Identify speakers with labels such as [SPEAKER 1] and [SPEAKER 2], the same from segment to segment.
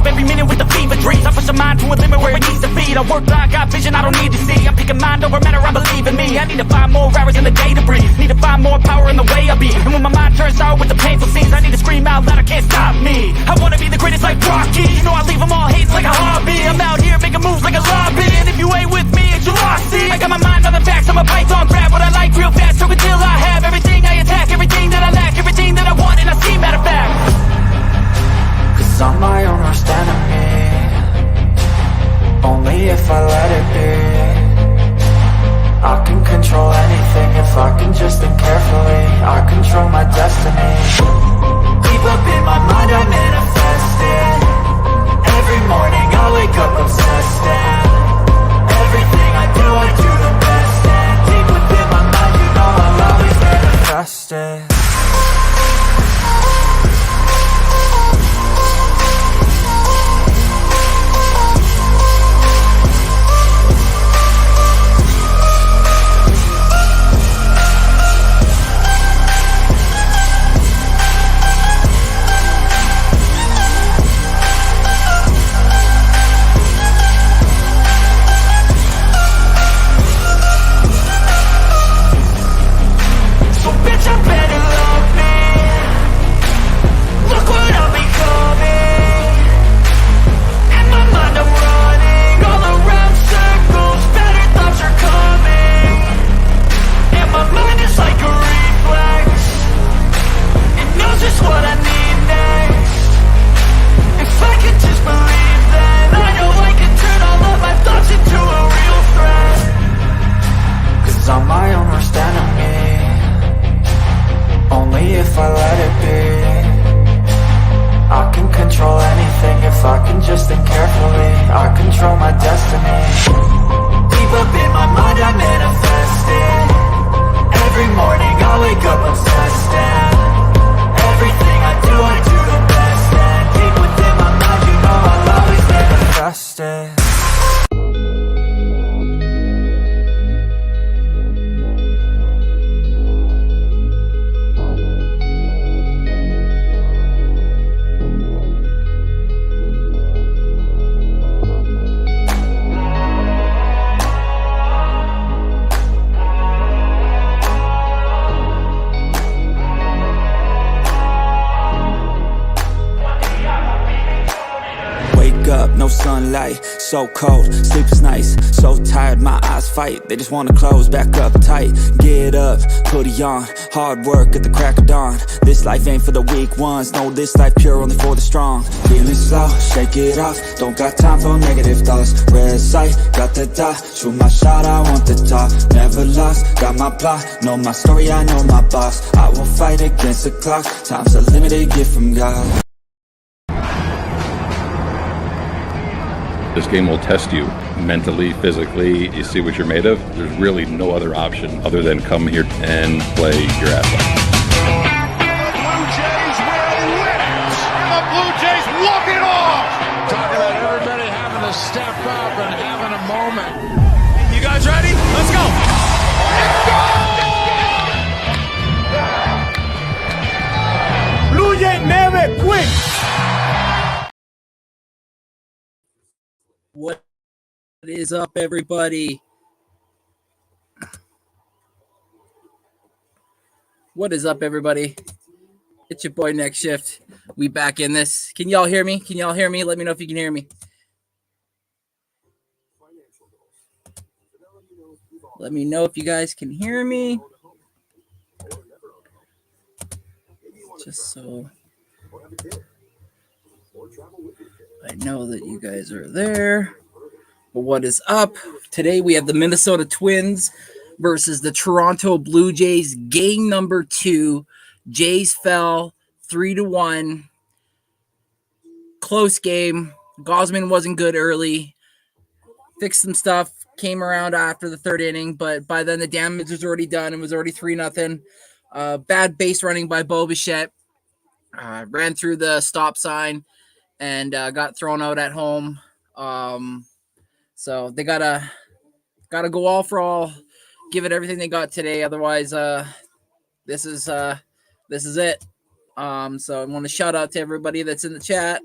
[SPEAKER 1] live every minute with the fever dreams. I push the mind to a limit where it needs to feed. I work blind, got vision I don't need to see. I'm picking mind over matter, I believe in me. I need to find more hours in the day to breathe. Need to find more power in the way I be. And when my mind turns sour with the painful scenes, I need to scream out loud, I can't stop me. I wanna be the greatest like Rocky. You know I leave them all hating like a hobby. I'm out here making moves like a lobby. And if you ain't with me, it's your loss. See, I got my mind on the facts, I'm a python, grab what I like real fast. So until I have everything I attack, everything that I lack, everything that I want, and I see matter of fact.
[SPEAKER 2] Cause I'm my own worst enemy. Only if I let it be. I can control anything if I can just think carefully. I control my destiny. Deep up in my mind I manifest it. Every morning I wake up obsessed, and everything I do the best. And deep within my mind, you know I'll always manifest it.
[SPEAKER 3] So cold, sleep is nice, so tired, my eyes fight. They just wanna close back up tight. Get up, hoodie on, hard work at the crack of dawn. This life ain't for the weak ones, no, this life pure only for the strong. Feeling slow, shake it off, don't got time for negative thoughts. Red sight, got the dot, shoot my shot, I want the top. Never lost, got my plot, know my story, I know my boss. I will fight against the clock, time's a limited gift from God.
[SPEAKER 4] This game will test you mentally, physically. You see what you're made of. There's really no other option other than come here and play your ass off.
[SPEAKER 5] Blue Jays will win it! And the Blue Jays walk it off! Talking about everybody having to step up and having a moment.
[SPEAKER 6] You guys ready? Let's go!
[SPEAKER 7] Blue Jays never quit!
[SPEAKER 8] What is up, everybody? What is up, everybody? It's your boy NextShift. We back in this. Can y'all hear me? Can y'all hear me? Let me know if you can hear me. Let me know if you guys can hear me. Just so I know that you guys are there. But what is up? Today we have the Minnesota Twins versus the Toronto Blue Jays. Game number 2. Jays fell 3-1. Close game. Gosman wasn't good early. Fixed some stuff. Came around after the third inning. But by then the damage was already done. It was already 3-0. Bad base running by Bo Bichette. Ran through the stop sign and got thrown out at home. So they gotta go all for all, give it everything they got today. Otherwise, this is it. So I want to shout out to everybody that's in the chat.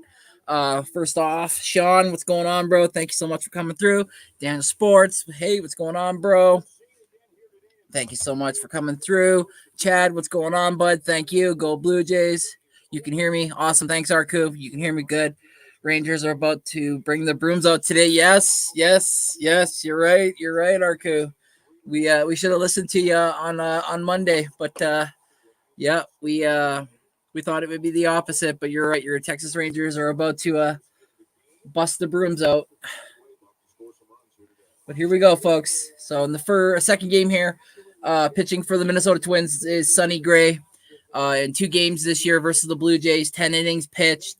[SPEAKER 8] First off, Sean, what's going on, bro? Thank you so much for coming through. Dan Sports, hey, what's going on, bro? Thank you so much for coming through. Chad, what's going on, bud? Thank you. Go Blue Jays. You can hear me. Awesome. Thanks, Arku. You can hear me good. Rangers are about to bring the brooms out today. Yes. You're right. You're right, Arku. We should have listened to you on Monday, but yeah, we thought it would be the opposite. But you're right. Your Texas Rangers are about to bust the brooms out. But here we go, folks. So in the second game here, pitching for the Minnesota Twins is Sonny Gray. In 2 games this year versus the Blue Jays, 10 innings pitched,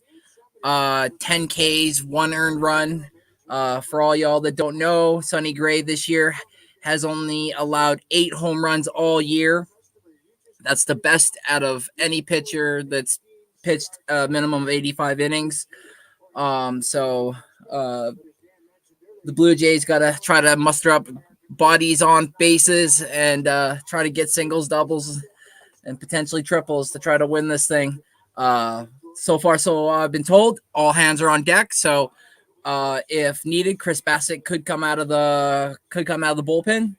[SPEAKER 8] 10 Ks, 1 earned run. For all y'all that don't know, Sonny Gray this year has only allowed 8 home runs all year. That's the best out of any pitcher that's pitched a minimum of 85 innings. So the Blue Jays got to try to muster up bodies on bases and try to get singles, doubles, and potentially triples to try to win this thing. So far, I've been told all hands are on deck. So if needed, Chris Bassett could come out of the bullpen.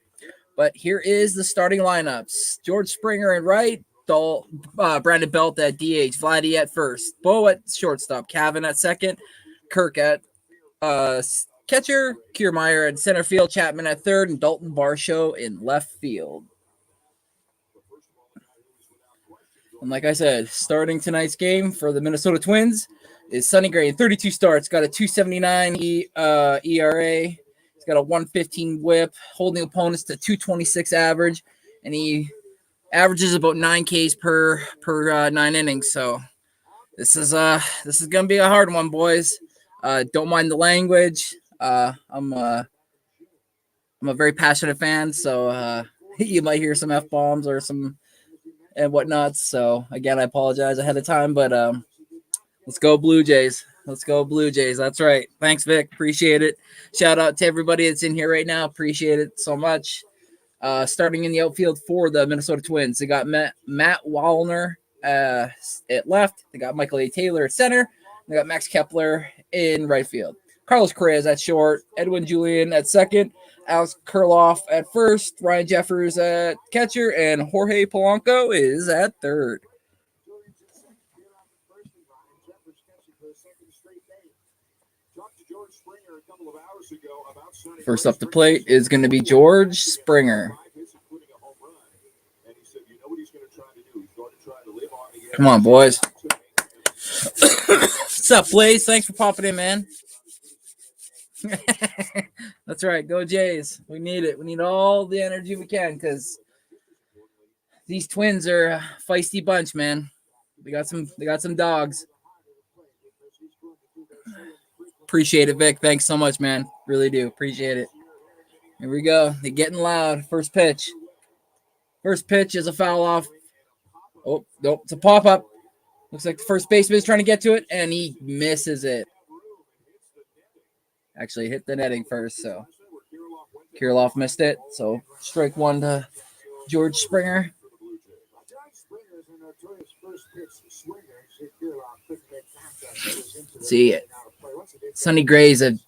[SPEAKER 8] But here is the starting lineups: George Springer at right, Brandon Belt at DH, Vladdy at first, Bo at shortstop, Cavan at second, Kirk at catcher, Kiermaier at center field, Chapman at third, and Dalton Varsho in left field. And like I said, starting tonight's game for the Minnesota Twins is Sonny Gray in 32 starts, got a 2.79 ERA. He's got a 1.15 whip, holding opponents to 2.26 average, and he averages about 9 Ks per 9 innings. So this is gonna be a hard one, boys. Don't mind the language. I'm a very passionate fan, so you might hear some F-bombs or some and whatnot. So again, I apologize ahead of time, but let's go Blue Jays. Let's go Blue Jays. That's right. Thanks, Vic. Appreciate it. Shout out to everybody that's in here right now. Appreciate it so much. Starting in the outfield for the Minnesota Twins, they got Matt Wallner at left. They got Michael A. Taylor at center. They got Max Kepler in right field. Carlos Correa at short. Edwin Julian at second. Alex Kurloff at first. Ryan Jeffers at catcher. And Jorge Polanco is at third. First up the plate is going to be George Springer. Come on, boys. What's up, Blaze? Thanks for popping in, man. That's right. Go Jays. We need it. We need all the energy we can because these Twins are a feisty bunch, man. They got some dogs. Appreciate it, Vic. Thanks so much, man. Really do. Appreciate it. Here we go. They're getting loud. First pitch. First pitch is a foul off. Oh, nope. It's a pop-up. Looks like the first baseman is trying to get to it, and he misses it. Actually hit the netting first, so Kirilloff missed it. So strike one to George Springer. See it. Sonny Gray's he's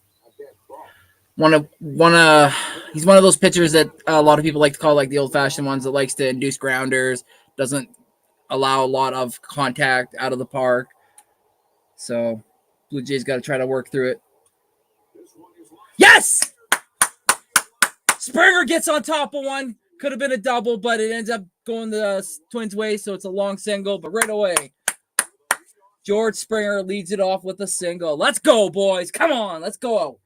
[SPEAKER 8] one of those pitchers that a lot of people like to call like the old-fashioned ones that likes to induce grounders, doesn't allow a lot of contact out of the park. So Blue Jays got to try to work through it. Yes! Springer gets on top of one. Could have been a double, but it ends up going the Twins' way, so it's a long single. But right away, George Springer leads it off with a single. Let's go, boys. Come on, let's go.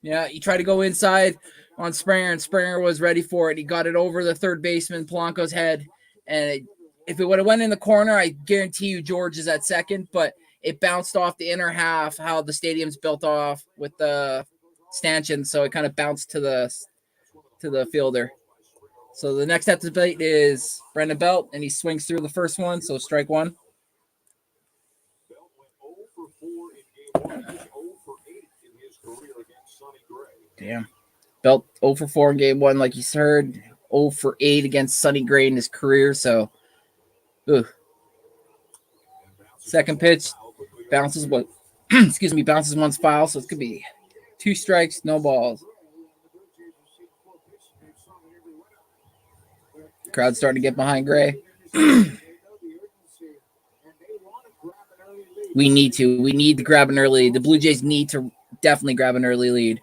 [SPEAKER 8] Yeah, he tried to go inside on Springer, and Springer was ready for it. He got it over the third baseman, Polanco's head. And if it would have went in the corner, I guarantee you George is at second, but it bounced off the inner half, how the stadium's built off with the stanchion, so it kind of bounced to the fielder. So the next at the plate is Brandon Belt, and he swings through the first one, so strike one. Damn. Belt 0 for 4 in game one, like you heard. 0 for 8 against Sonny Gray in his career, so Second pitch bounces what excuse me, bounces one's foul, so it's gonna be 2 strikes, no balls. Crowd's starting to get behind Gray. We need to grab an early lead. The Blue Jays need to definitely grab an early lead.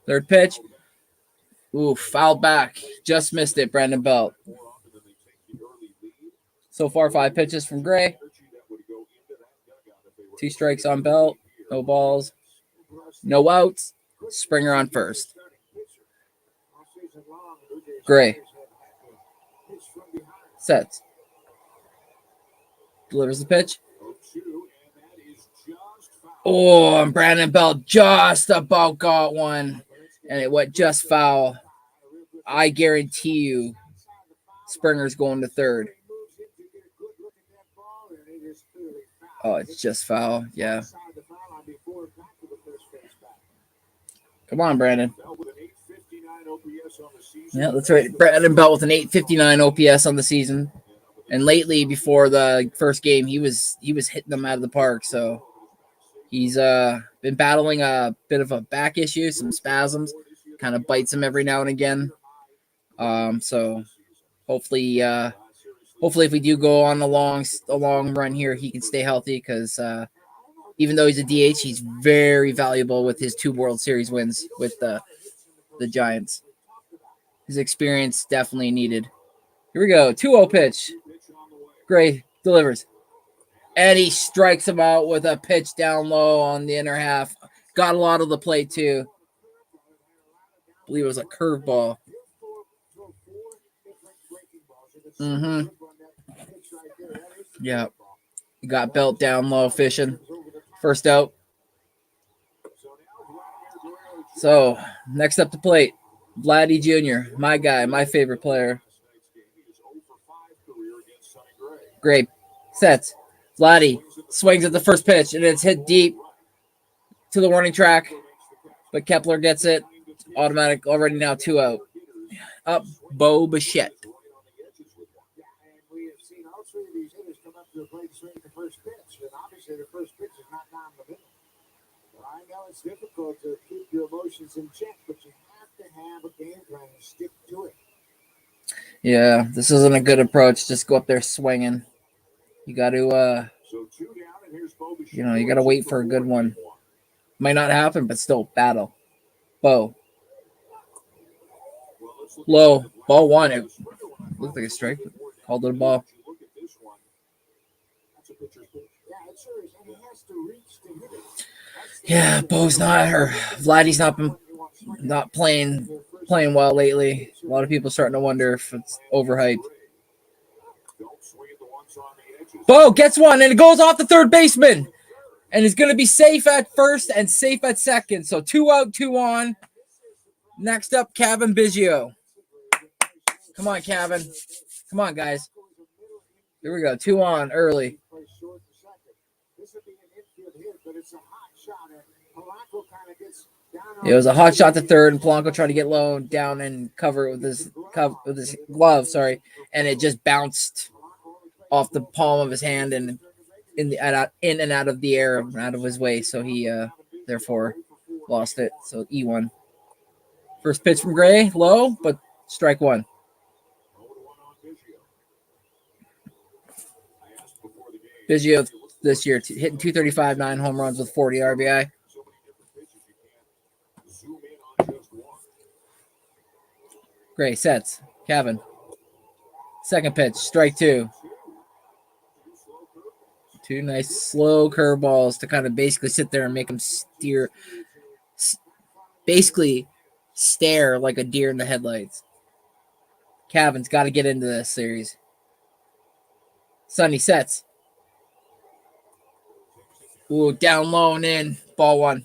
[SPEAKER 8] Third pitch. Ooh, fouled back. Just missed it, Brandon Belt. So far, 5 pitches from Gray. 2 strikes on Belt. No balls. No outs. Springer on first. Gray. Sets. Delivers the pitch. Oh, and Brandon Belt just about got one. And it went just foul. I guarantee you Springer's going to third. Oh, it's just foul. Yeah. Come on, Brandon. Yeah, that's right. Brandon Belt with an 859 OPS on the season. And lately, before the first game, he was hitting them out of the park. So he's been battling a bit of a back issue, some spasms, kind of bites him every now and again. So hopefully if we do go on a long run here, he can stay healthy because even though he's a DH, he's very valuable with his 2 World Series wins with the Giants. His experience definitely needed. Here we go. 2-0 pitch. Gray delivers. And he strikes him out with a pitch down low on the inner half. Got a lot of the plate, too. I believe it was a curveball. Yeah. You got Belt down low fishing. First out. So, next up to plate. Vladdy Jr., my guy, my favorite player. Great. Sets. Vladdy swings at the first pitch, and it's hit deep to the warning track. But Kepler gets it. Automatic, already now 2 out. Up, Bo Bichette.
[SPEAKER 7] I know it's difficult to keep your emotions in check, but you have to have a game plan and stick to it.
[SPEAKER 8] Yeah, this isn't a good approach. Just go up there swinging. You got to, you got to wait for a good one. Might not happen, but still battle. Bo. Low. Ball 1. It looked like a strike. Called it a ball. Yeah, Bo's not her. Vladdy's not playing well lately. A lot of people starting to wonder if it's overhyped. Bo gets one, and it goes off the third baseman. And is going to be safe at first and safe at second. So 2 out, 2 on. Next up, Kevin Biggio. Come on, Kevin. Come on, guys. Here we go. 2 on early. It was a hot shot to third, and Polanco tried to get low down and cover it with his glove. And it just bounced off the palm of his hand and in and out of the air, out of his way. So he therefore lost it. So E1. First pitch from Gray, low, but strike 1. Biggio this year hitting 235, 9 home runs with 40 RBI. Gray sets. Kevin. Second pitch, strike 2. 2 nice slow curveballs to kind of basically sit there and make him stare like a deer in the headlights. Kevin's got to get into this series. Sonny sets. Ooh, down low and in. Ball 1.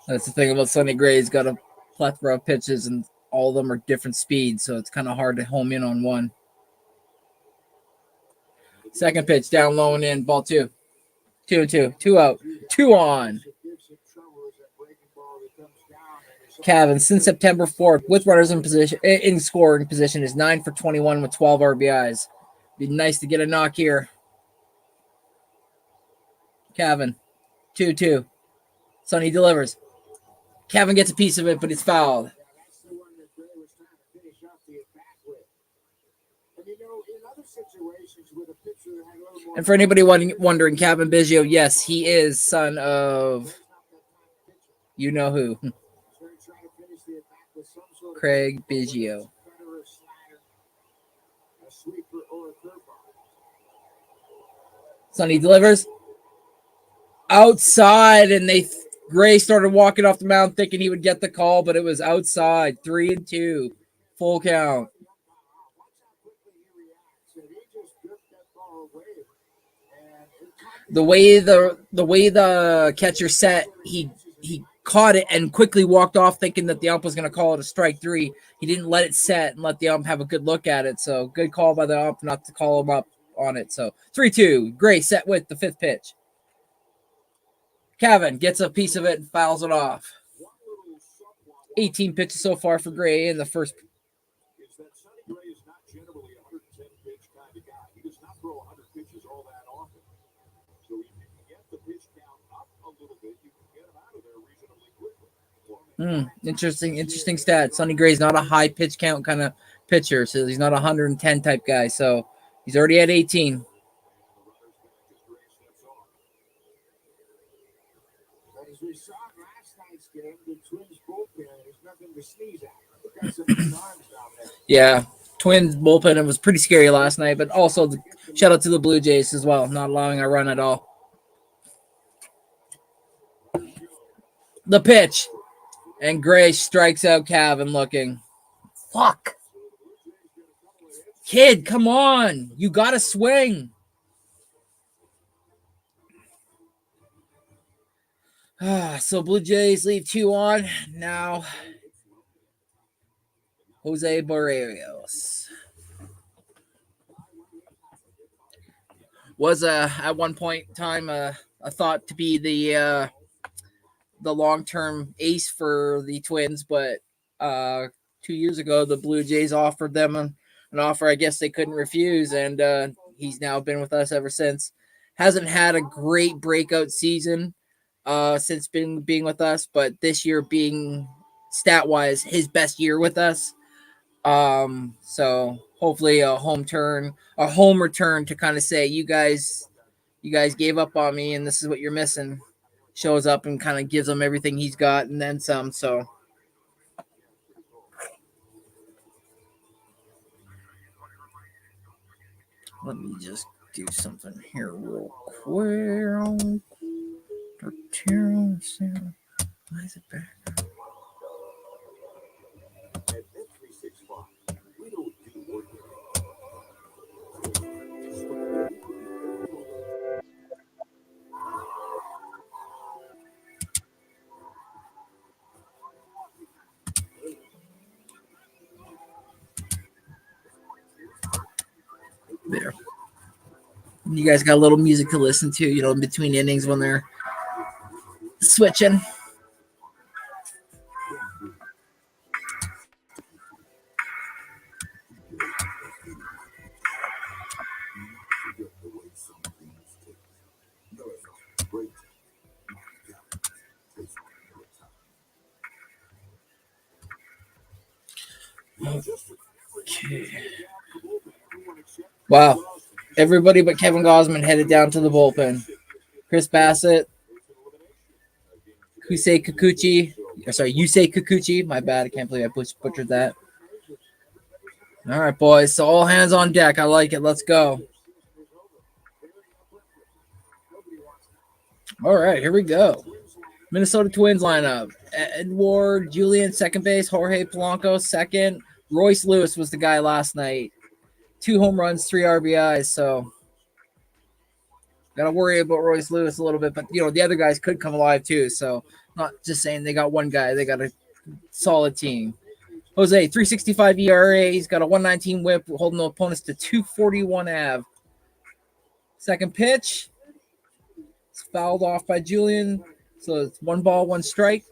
[SPEAKER 8] That's the thing about Sonny Gray. He's got a plethora of pitches, and all of them are different speeds, so it's kind of hard to home in on one. Second pitch, down low and in. Ball 2. 2-2. 2 out. 2 on. Cavan, since September 4th, with runners in position in scoring position, is 9 for 21 with 12 RBIs. Be nice to get a knock here. Cavan, 2-2. Sonny delivers. Cavan gets a piece of it, but it's fouled. And for anybody wondering, Cavan Biggio, yes, he is son of you know who. Craig Biggio. Sonny delivers. Outside, and Gray started walking off the mound thinking he would get the call, but it was outside. 3-2. Full count. The way the catcher set, he caught it and quickly walked off thinking that the ump was going to call it a strike 3. He didn't let it set and let the ump have a good look at it. So good call by the ump not to call him up on it. So 3-2. Gray set with the 5th pitch. Cavan gets a piece of it and fouls it off. 18 pitches so far for Gray in the first.
[SPEAKER 5] Is that Sonny Gray is not generally a 110 pitch kind of guy. He does not throw 100 pitches all that often. So if you can get the pitch count up a little bit, you can get him out of there reasonably quickly.
[SPEAKER 8] Interesting stat. Sonny Gray's not a high pitch count kind of pitcher, so he's not a 110 type guy. So he's already at 18.
[SPEAKER 7] As we saw in last night's game, the Twins bullpen is nothing to sneeze at. Look at some of these arms down there.
[SPEAKER 8] Yeah, Twins bullpen, it was pretty scary last night, but also shout out to the Blue Jays as well, not allowing a run at all. The pitch, and Gray strikes out Cavan looking. Fuck. Kid, come on. You got to swing. So Blue Jays leave 2 on. Now, Jose Barrios was at one point in time a thought to be the long-term ace for the Twins, but 2 years ago the Blue Jays offered them an offer I guess they couldn't refuse, and he's now been with us ever since. Hasn't had a great breakout season since being with us, but this year being stat-wise his best year with us. So hopefully a home return to kind of say, you guys gave up on me and this is what you're missing. Shows up and kind of gives him everything he's got and then some. So let me just do something here real quick. Why is it back? There. You guys got a little music to listen to, in between innings when they're switching. Okay. Wow. Everybody but Kevin Gausman headed down to the bullpen. Chris Bassett, Yusei Kikuchi. My bad. I can't believe I butchered that. All right, boys. So all hands on deck. I like it. Let's go. All right, here we go. Minnesota Twins lineup. Edward Julian, second base. Jorge Polanco, second. Royce Lewis was the guy last night. 2 home runs, 3 RBIs. So got to worry about Royce Lewis a little bit. But, the other guys could come alive too. So not just saying they got one guy. They got a solid team. Jose, 3.65 ERA. He's got a 119 whip, holding the opponents to 241 AV. Second pitch. It's fouled off by Julian. So it's 1 ball, 1 strike.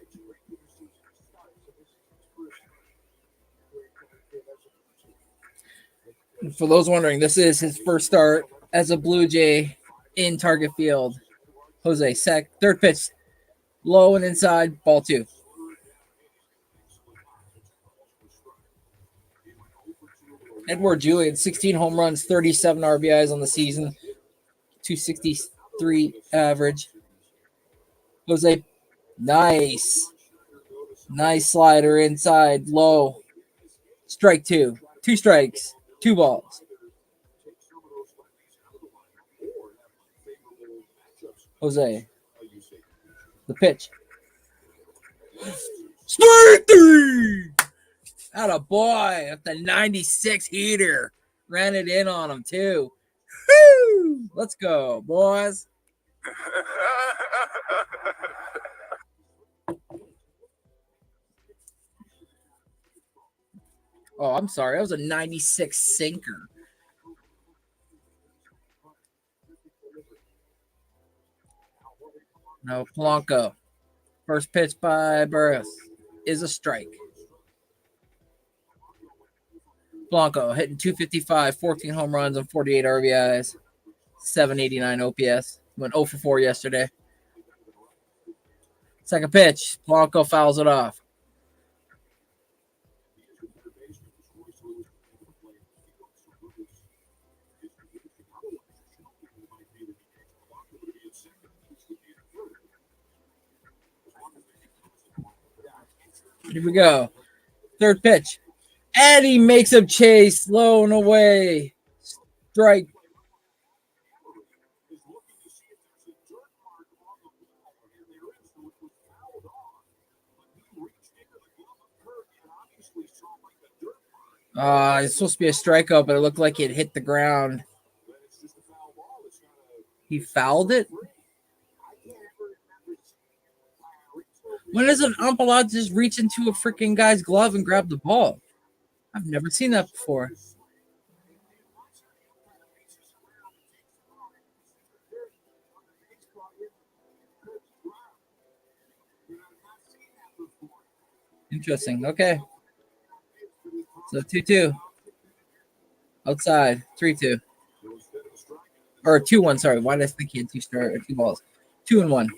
[SPEAKER 8] For those wondering, this is his first start as a Blue Jay in Target Field. Jose, third pitch, low and inside, ball 2. Edward Julian, 16 home runs, 37 RBIs on the season, 263 average. Jose, nice slider inside, low. Strike 2. 2 strikes, 2 balls. Jose, the pitch. Strike 3! Atta boy, at the 96 heater. Ran it in on him, too. Woo! Let's go, boys. Oh, I'm sorry. That was a 96 sinker. No, Polanco. First pitch by Burris is a strike. Polanco hitting 255, 14 home runs and 48 RBIs, 789 OPS. Went 0 for 4 yesterday. Second pitch, Polanco fouls it off. Here we go. Third pitch. And he makes him chase low and away. Strike. It's supposed to be a strikeout, but it looked like it hit the ground. He fouled it? When is an ump allowed to just reach into a freaking guy's glove and grab the ball? I've never seen that before. Interesting. Okay. So 2-2. Outside. 3-2. Or 2-1, sorry. Why did I think he had 2 balls? 2-1.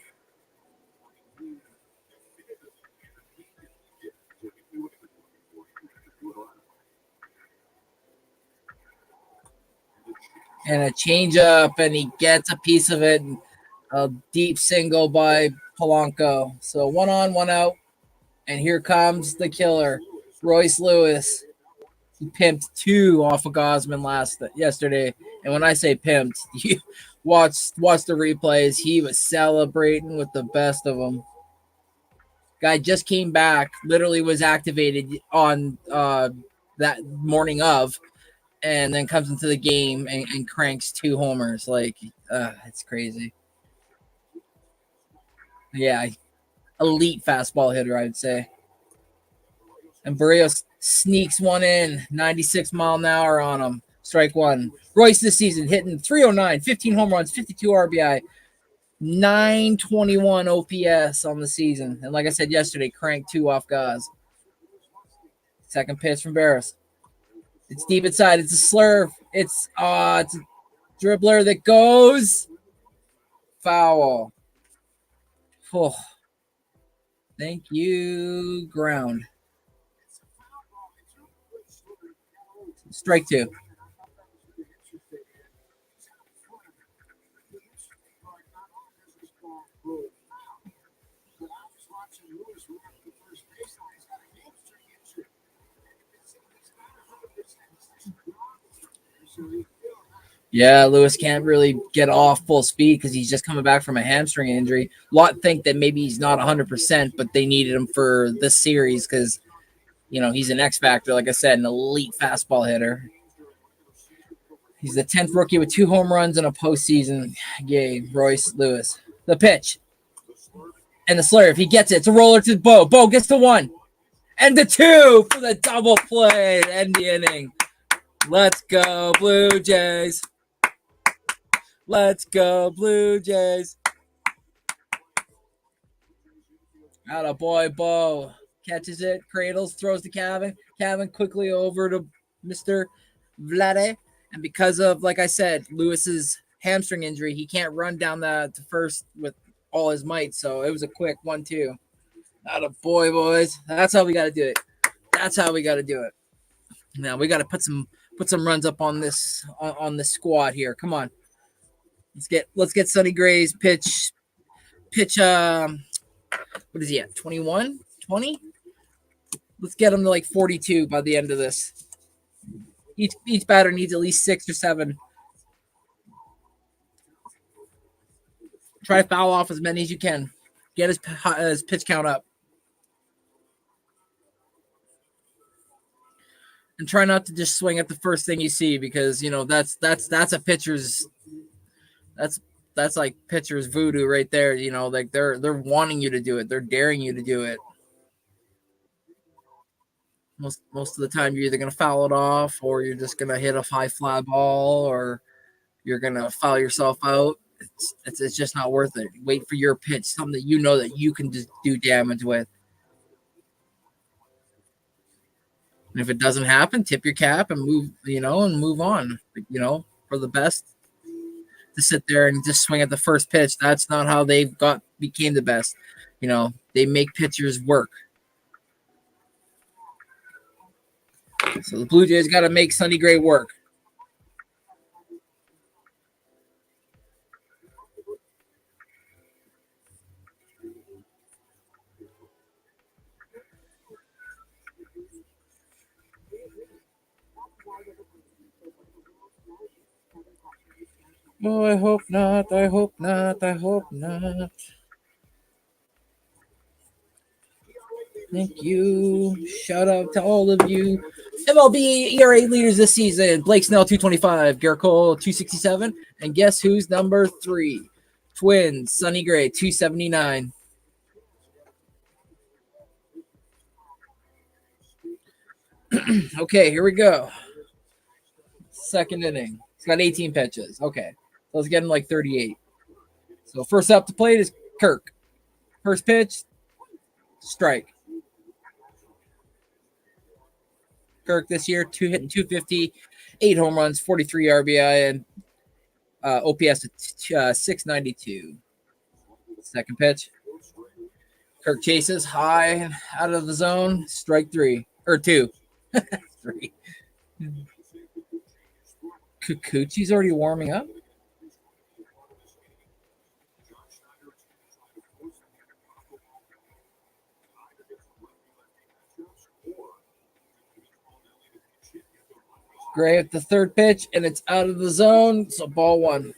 [SPEAKER 8] And a changeup, and he gets a piece of it. A deep single by Polanco. So 1 on, 1 out. And here comes the killer, Royce Lewis. He pimped 2 off of Gosman yesterday. And when I say pimped, you watch the replays. He was celebrating with the best of them. Guy just came back, literally was activated on that morning of, and then comes into the game and cranks 2 homers. Like, it's crazy. Yeah, elite fastball hitter, I'd say. And Barrios sneaks one in, 96 mile an hour on him. Strike 1. Royce this season hitting 309, 15 home runs, 52 RBI, 921 OPS on the season. And like I said yesterday, cranked 2 off Gaz. Second pitch from Barris. It's deep inside. It's a slurve. It's a dribbler that goes foul. Oh. Thank you, ground. Strike 2. Yeah, Lewis can't really get off full speed because he's just coming back from a hamstring injury. A lot think that maybe he's not 100%, but they needed him for this series because, you know, he's an X factor, like I said, an elite fastball hitter. He's the 10th rookie with 2 home runs in a postseason game, Royce Lewis. The pitch. And the slurve. He gets it. It's a roller to Bo. Bo gets the 1. And the 2 for the double play to end the inning. Let's go, Blue Jays. Let's go, Blue Jays. Atta boy, Bo. Catches it, cradles, throws to Kevin. Kevin quickly over to Mr. Vlade. And because of, like I said, Lewis's hamstring injury, he can't run down the first with all his might. So it was a quick 1-2. Not a boy, boys. That's how we got to do it. That's how we got to do it. Now we got to put some runs up on this squad here. Come on. Let's get Sonny Gray's pitch. What is he at? 21? 20? Let's get him to like 42 by the end of this. Each batter needs at least 6 or 7. Try to foul off as many as you can. Get his pitch count up. And try not to just swing at the first thing you see, because that's a pitcher's that's like pitcher's voodoo right there. Like they're wanting you to do it. They're daring you to do it. Most of the time, you're either gonna foul it off, or you're just gonna hit a high fly ball, or you're gonna foul yourself out. It's just not worth it. Wait for your pitch, something that that you can just do damage with. And if it doesn't happen, tip your cap and move on. For the best. To sit there and just swing at the first pitch, that's not how they became the best. They make pitchers work. So the Blue Jays got to make Sonny Gray work. Oh, I hope not. I hope not. I hope not. Thank you. Shout out to all of you. MLB ERA leaders this season. Blake Snell, 225. Garrett Cole, 267. And guess who's number 3? Twins. Sonny Gray, 279. Okay, here we go. Second inning. It's got 18 pitches. Okay. So let's get him like 38. So first up to plate is Kirk. First pitch, strike. Kirk this year, hitting 250, 8 home runs, 43 RBI, and OPS at 692. Second pitch. Kirk chases high out of the zone. Strike 3 or 2. 3. Kikuchi's already warming up. Gray at the third pitch, and it's out of the zone. So ball 1.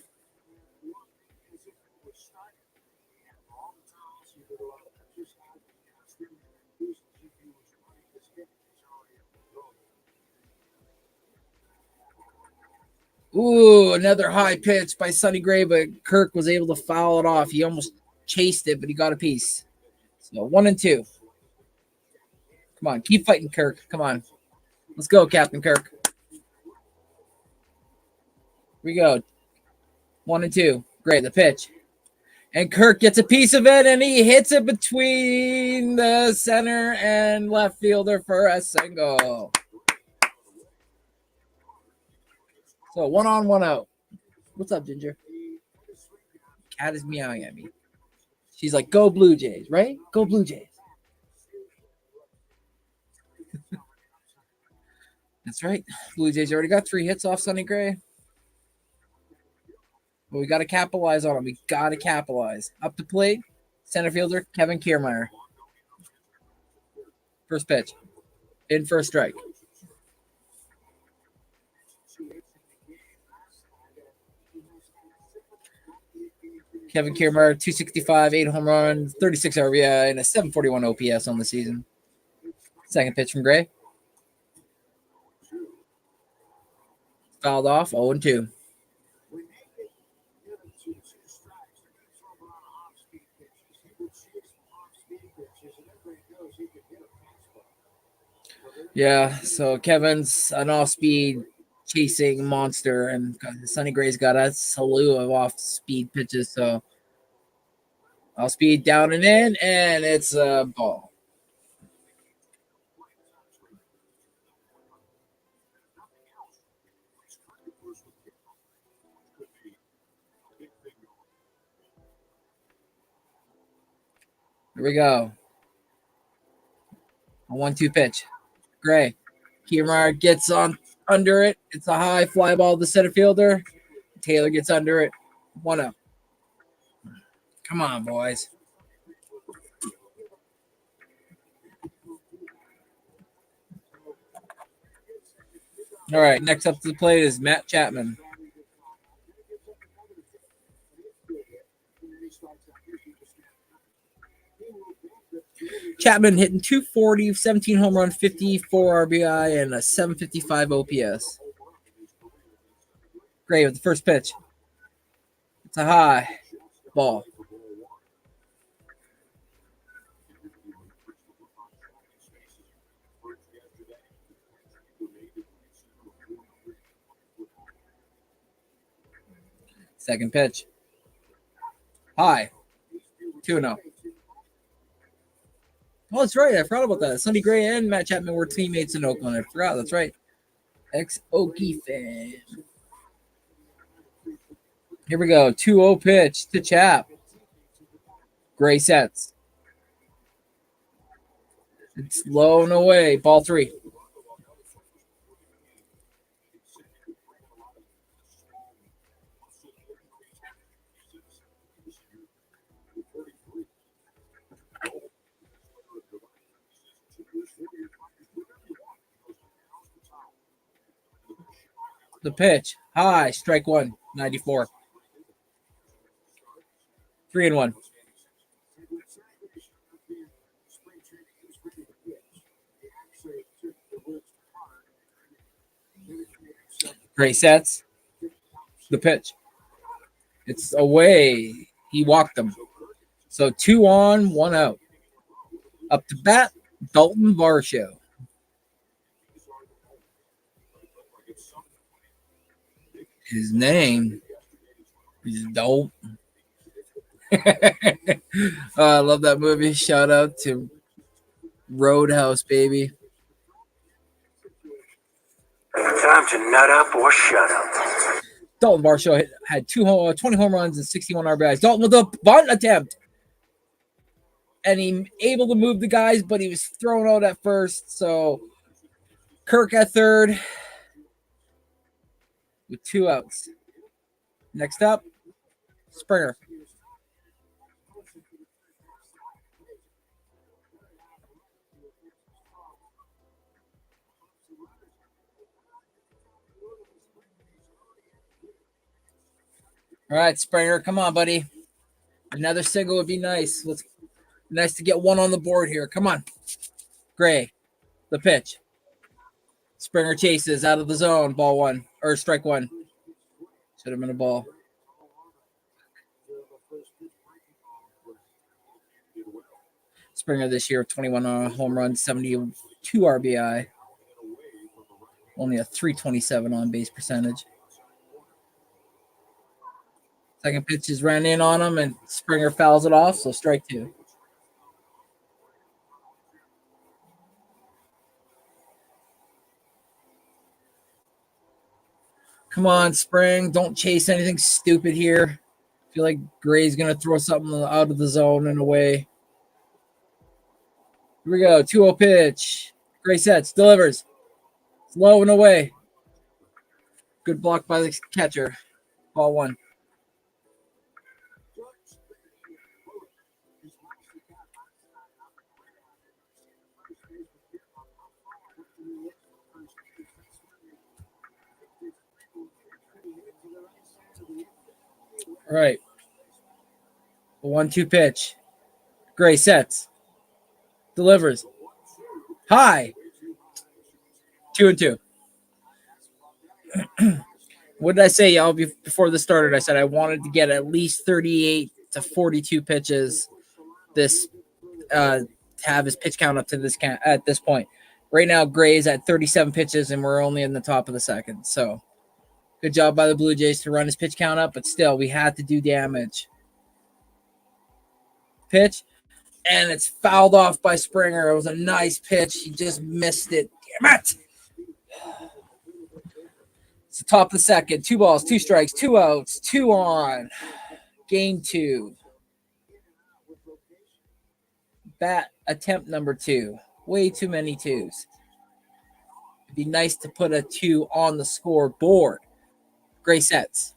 [SPEAKER 8] Ooh, another high pitch by Sonny Gray, but Kirk was able to foul it off. He almost chased it, but he got a piece. So 1-2. Come on, keep fighting, Kirk. Come on. Let's go, Captain Kirk. Here we go. 1-2. Great, the pitch. And Kirk gets a piece of it, and he hits it between the center and left fielder for a single. So 1 on, 1 out. What's up, Ginger? Cat is meowing at me. She's like, go Blue Jays, right? Go Blue Jays. That's right. Blue Jays already got 3 hits off Sonny Gray. But we got to capitalize on him. We got to capitalize. Up to plate, center fielder Kevin Kiermaier. First pitch. In for a strike. Kevin Kiermaier, 265, 8 home runs, 36 RBI, and a 741 OPS on the season. Second pitch from Gray. Fouled off, 0-2. Yeah, so Kevin's an off-speed chasing monster, and Sonny Gray's got a slew of off-speed pitches, so off-speed down and in, and it's a ball. Here we go. A 1-2 pitch. Gray. Kiermaier gets on under it. It's a high fly ball to the center fielder. Taylor gets under it. 1-0. Come on, boys. All right, next up to the plate is Matt Chapman. Chapman hitting 240, 17 home run, 54 RBI, and a 755 OPS. Great with the first pitch. It's a high ball. Second pitch. High. 2-0. Oh, that's right. I forgot about that. Sonny Gray and Matt Chapman were teammates in Oakland. I forgot. That's right. Ex-Okie fan. Here we go. 2-0 pitch to Chap. Gray sets. It's low and away. Ball 3. The pitch. High. Strike 1. 94. 3-1. Great sets. The pitch. It's away. He walked them. So 2 on, 1 out. Up to bat, Dalton Varsho. His name is Dope. I love that movie. Shout out to Roadhouse, baby.
[SPEAKER 9] Time to nut up or shut up.
[SPEAKER 8] Dalton Varsho had 20 home runs and 61 RBIs. Dalton with a bunt attempt. And he able to move the guys, but he was thrown out at first. So Kirk at third with 2 outs. Next up, Springer. All right, Springer, come on, buddy. Another single would be nice. Nice to get 1 on the board here. Come on. Gray, the pitch. Springer chases out of the zone. Ball 1 or strike 1. Should have been a ball. Springer this year, 21 home runs, 72 RBI. Only a 327 on base percentage. Second pitch is ran in on him, and Springer fouls it off, so strike 2. Come on, Spring. Don't chase anything stupid here. I feel like Gray's going to throw something out of the zone and away. Here we go. 2-0 pitch. Gray sets. Delivers. It's low and away. Good block by the catcher. Ball 1. All right. 1-2 pitch. Gray sets. Delivers. High. 2-2. What did I say, y'all? Before this started, I said I wanted to get at least 38 to 42 pitches. This to have his pitch count up to this at this point. Right now, Gray's at 37 pitches, and we're only in the top of the second. So, good job by the Blue Jays to run his pitch count up, but still, we had to do damage. Pitch, and it's fouled off by Springer. It was a nice pitch. He just missed it. Damn it! It's the top of the second. 2 balls, 2 strikes, 2 outs, 2 on. Game 2. Bat attempt number 2. Way too many 2s. It'd be nice to put a 2 on the scoreboard. Gray sets.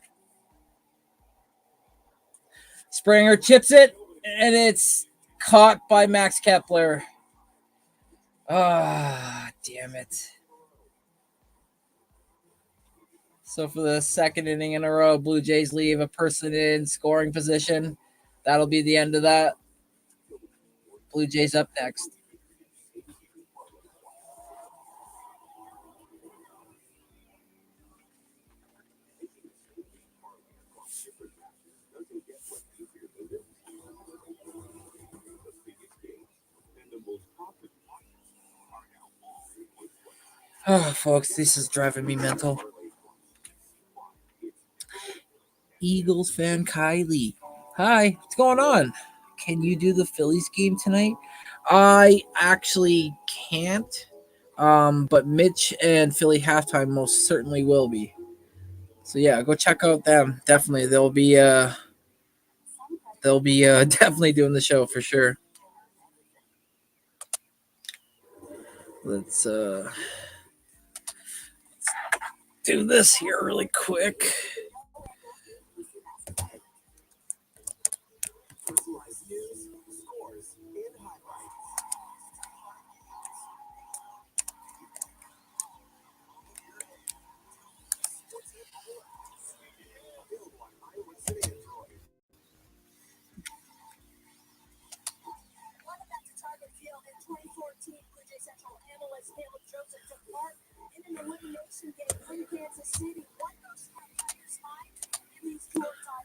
[SPEAKER 8] Springer chips it, and it's caught by Max Kepler. Ah, damn it. So for the second inning in a row, Blue Jays leave a person in scoring position. That'll be the end of that. Blue Jays up next. Oh, folks, this is driving me mental. Eagles fan Kylie. Hi, what's going on? Can you do the Phillies game tonight? I actually can't. But Mitch and Philly halftime most certainly will be. So yeah, go check out them. Definitely, they'll be definitely doing the show for sure. Let's do this here really quick.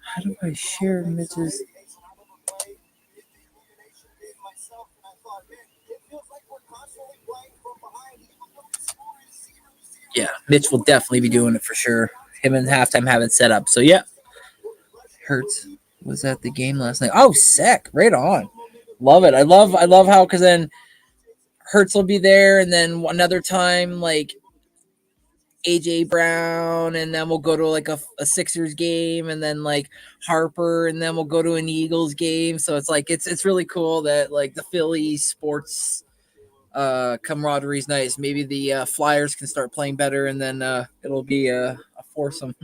[SPEAKER 8] How do I share Mitch's? Yeah, Mitch will definitely be doing it for sure. Him and halftime have it set up. So yeah. Hurts was at the game last night. Oh, sick. Right on. Love it. I love how, because then Hurts will be there, and then another time like AJ Brown, and then we'll go to like a Sixers game, and then like Harper, and then we'll go to an Eagles game. So it's like it's really cool that like the Philly sports camaraderie is nice. Maybe the Flyers can start playing better, and then it'll be a foursome.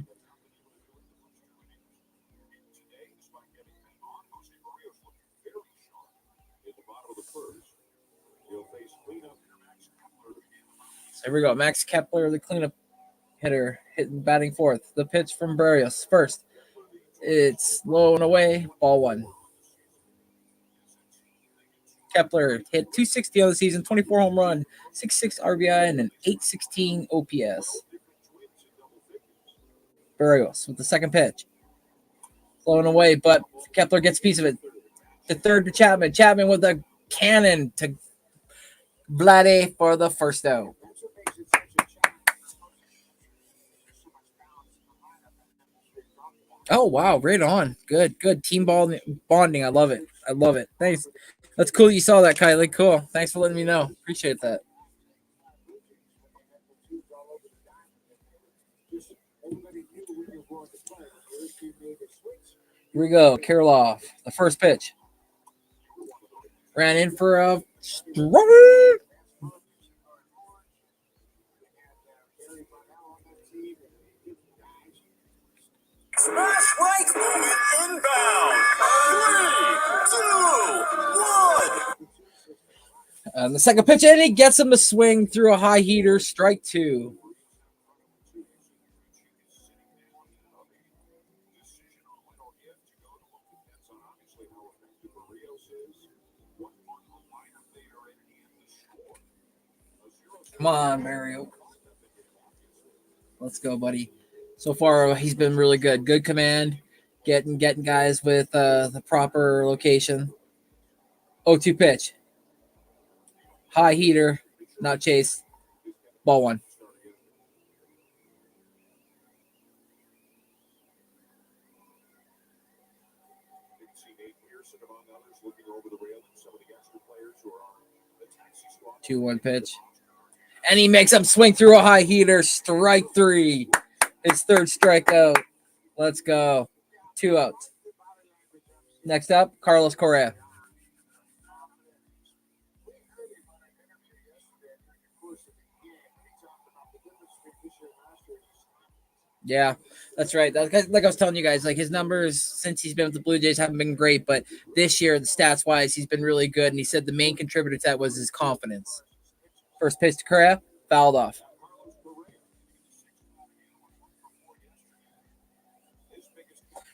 [SPEAKER 8] So here we go. Max Kepler, the cleanup hitter, batting fourth. The pitch from Berrios first. It's low and away. Ball 1. Kepler hit .260 on the season, 24 home run, 6.6 RBI, and an .816 OPS. Berrios with the second pitch. Low and away, but Kepler gets a piece of it. The third to Chapman. Chapman with a cannon to Vladdy for the first out. Oh, wow. Right on. Good. Team bonding. I love it. Thanks. That's cool you saw that, Kylie. Cool. Thanks for letting me know. Appreciate that. Here we go. Kirilloff. The first pitch. Ran in for a strike.
[SPEAKER 6] Smash right moment inbound. 3, 2, 1.
[SPEAKER 8] The second pitch, and he gets him to swing through a high heater. Strike 2. Come on, Mario. Let's go, buddy. So far, he's been really good. Good command, getting guys with the proper location. 0-2 pitch. High heater, not chase. Ball 1. Two 1 pitch. And he makes him swing through a high heater. Strike 3. His third strikeout. Let's go. 2 outs. Next up, Carlos Correa. Yeah, that's right. Like I was telling you guys, like his numbers since he's been with the Blue Jays haven't been great, but this year, the stats wise, he's been really good. And he said the main contributor to that was his confidence. First pitch to Correa, fouled off.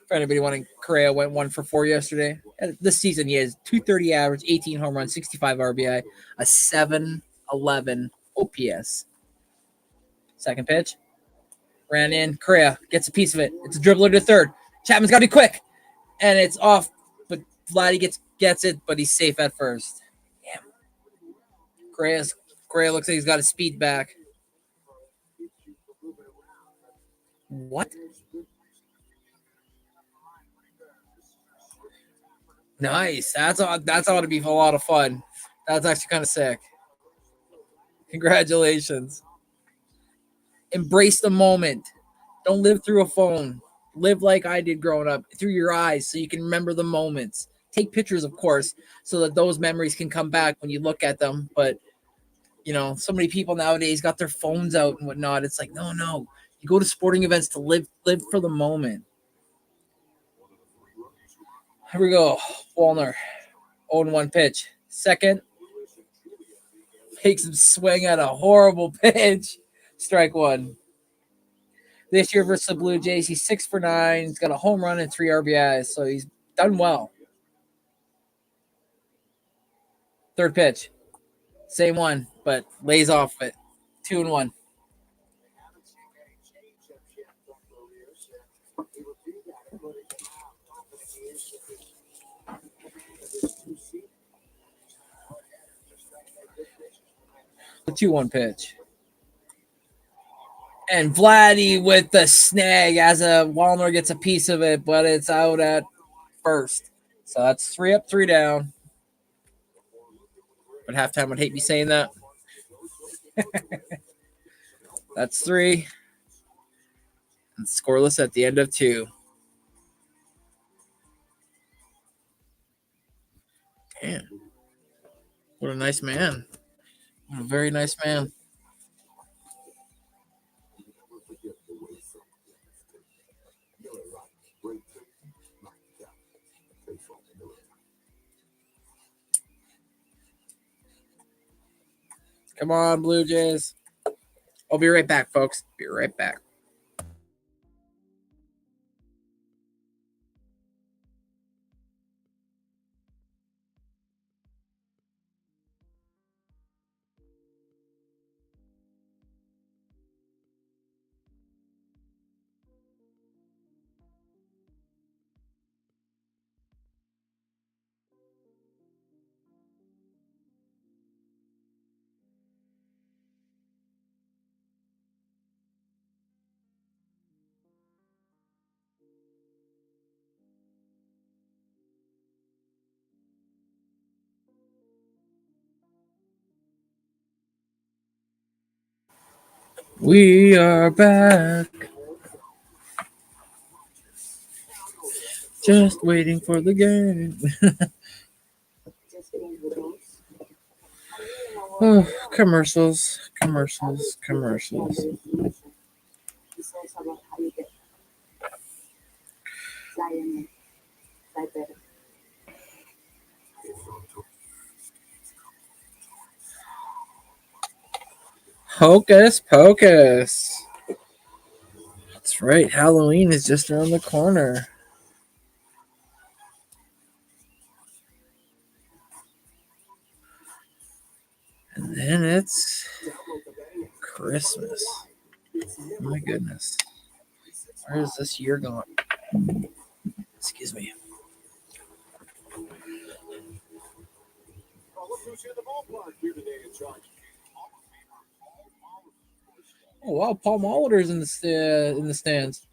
[SPEAKER 8] For anybody wanting, Correa went 1 for 4 yesterday. This season, he has 230 average, 18 home runs, 65 RBI, a 7.11 OPS. Second pitch. Ran in. Correa gets a piece of it. It's a dribbler to third. Chapman's got to be quick. And it's off, but Vladdy gets it, but he's safe at first. Damn. Correa looks like he's got his speed back. What? Nice. That's ought to be a lot of fun. That's actually kind of sick. Congratulations. Embrace the moment. Don't live through a phone. Live like I did growing up, through your eyes, so you can remember the moments. Take pictures, of course, so that those memories can come back when you look at them. But, you know, so many people nowadays got their phones out and whatnot. It's like, no. You go to sporting events to live for the moment. Here we go. Wallner. 0-1 pitch. Second. Takes him swing at a horrible pitch. Strike one. This year versus the Blue Jays, he's 6 for 9. He's got a home run and 3 RBIs, so he's done well. Third pitch. Same one, but lays off it. 2-1. The 2-1 pitch. And Vladdy with the snag as Wallner gets a piece of it, but it's out at first. So that's 3 up, 3 down. But halftime would hate me saying that. That's 3. And scoreless at the end of 2. Damn. What a nice man. What a very nice man. Come on, Blue Jays. I'll be right back, folks. Be right back. We are back. Just waiting for the game. Oh, commercials. Hocus pocus. That's right. Halloween is just around the corner. And then it's Christmas. My goodness. Where is this year going? Excuse me. Oh wow, Paul Molitor's in the stands.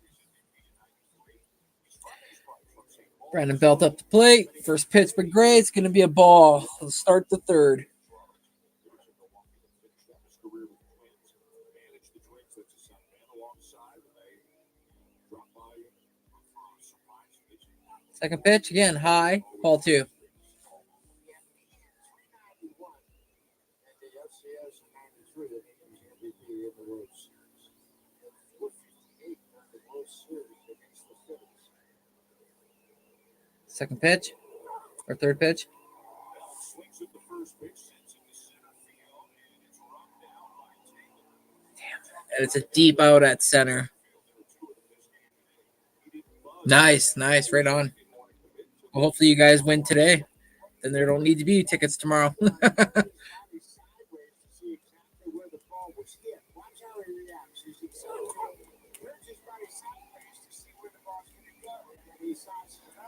[SPEAKER 8] Brandon Belt up the plate. First pitch, but great. It's going to be a ball. Let's start the third. Second pitch, again, high. Ball 2.
[SPEAKER 7] LCS in 93, I think he was MVP in the World Series. 458 in the World Series against the Phillies.
[SPEAKER 8] Second pitch or third pitch?
[SPEAKER 5] Swings at the first pitch, sends it to center field, and it's run down by Taylor.
[SPEAKER 8] And it's a deep out at center. Nice, right on. Well, hopefully you guys win today. Then there don't need to be tickets tomorrow.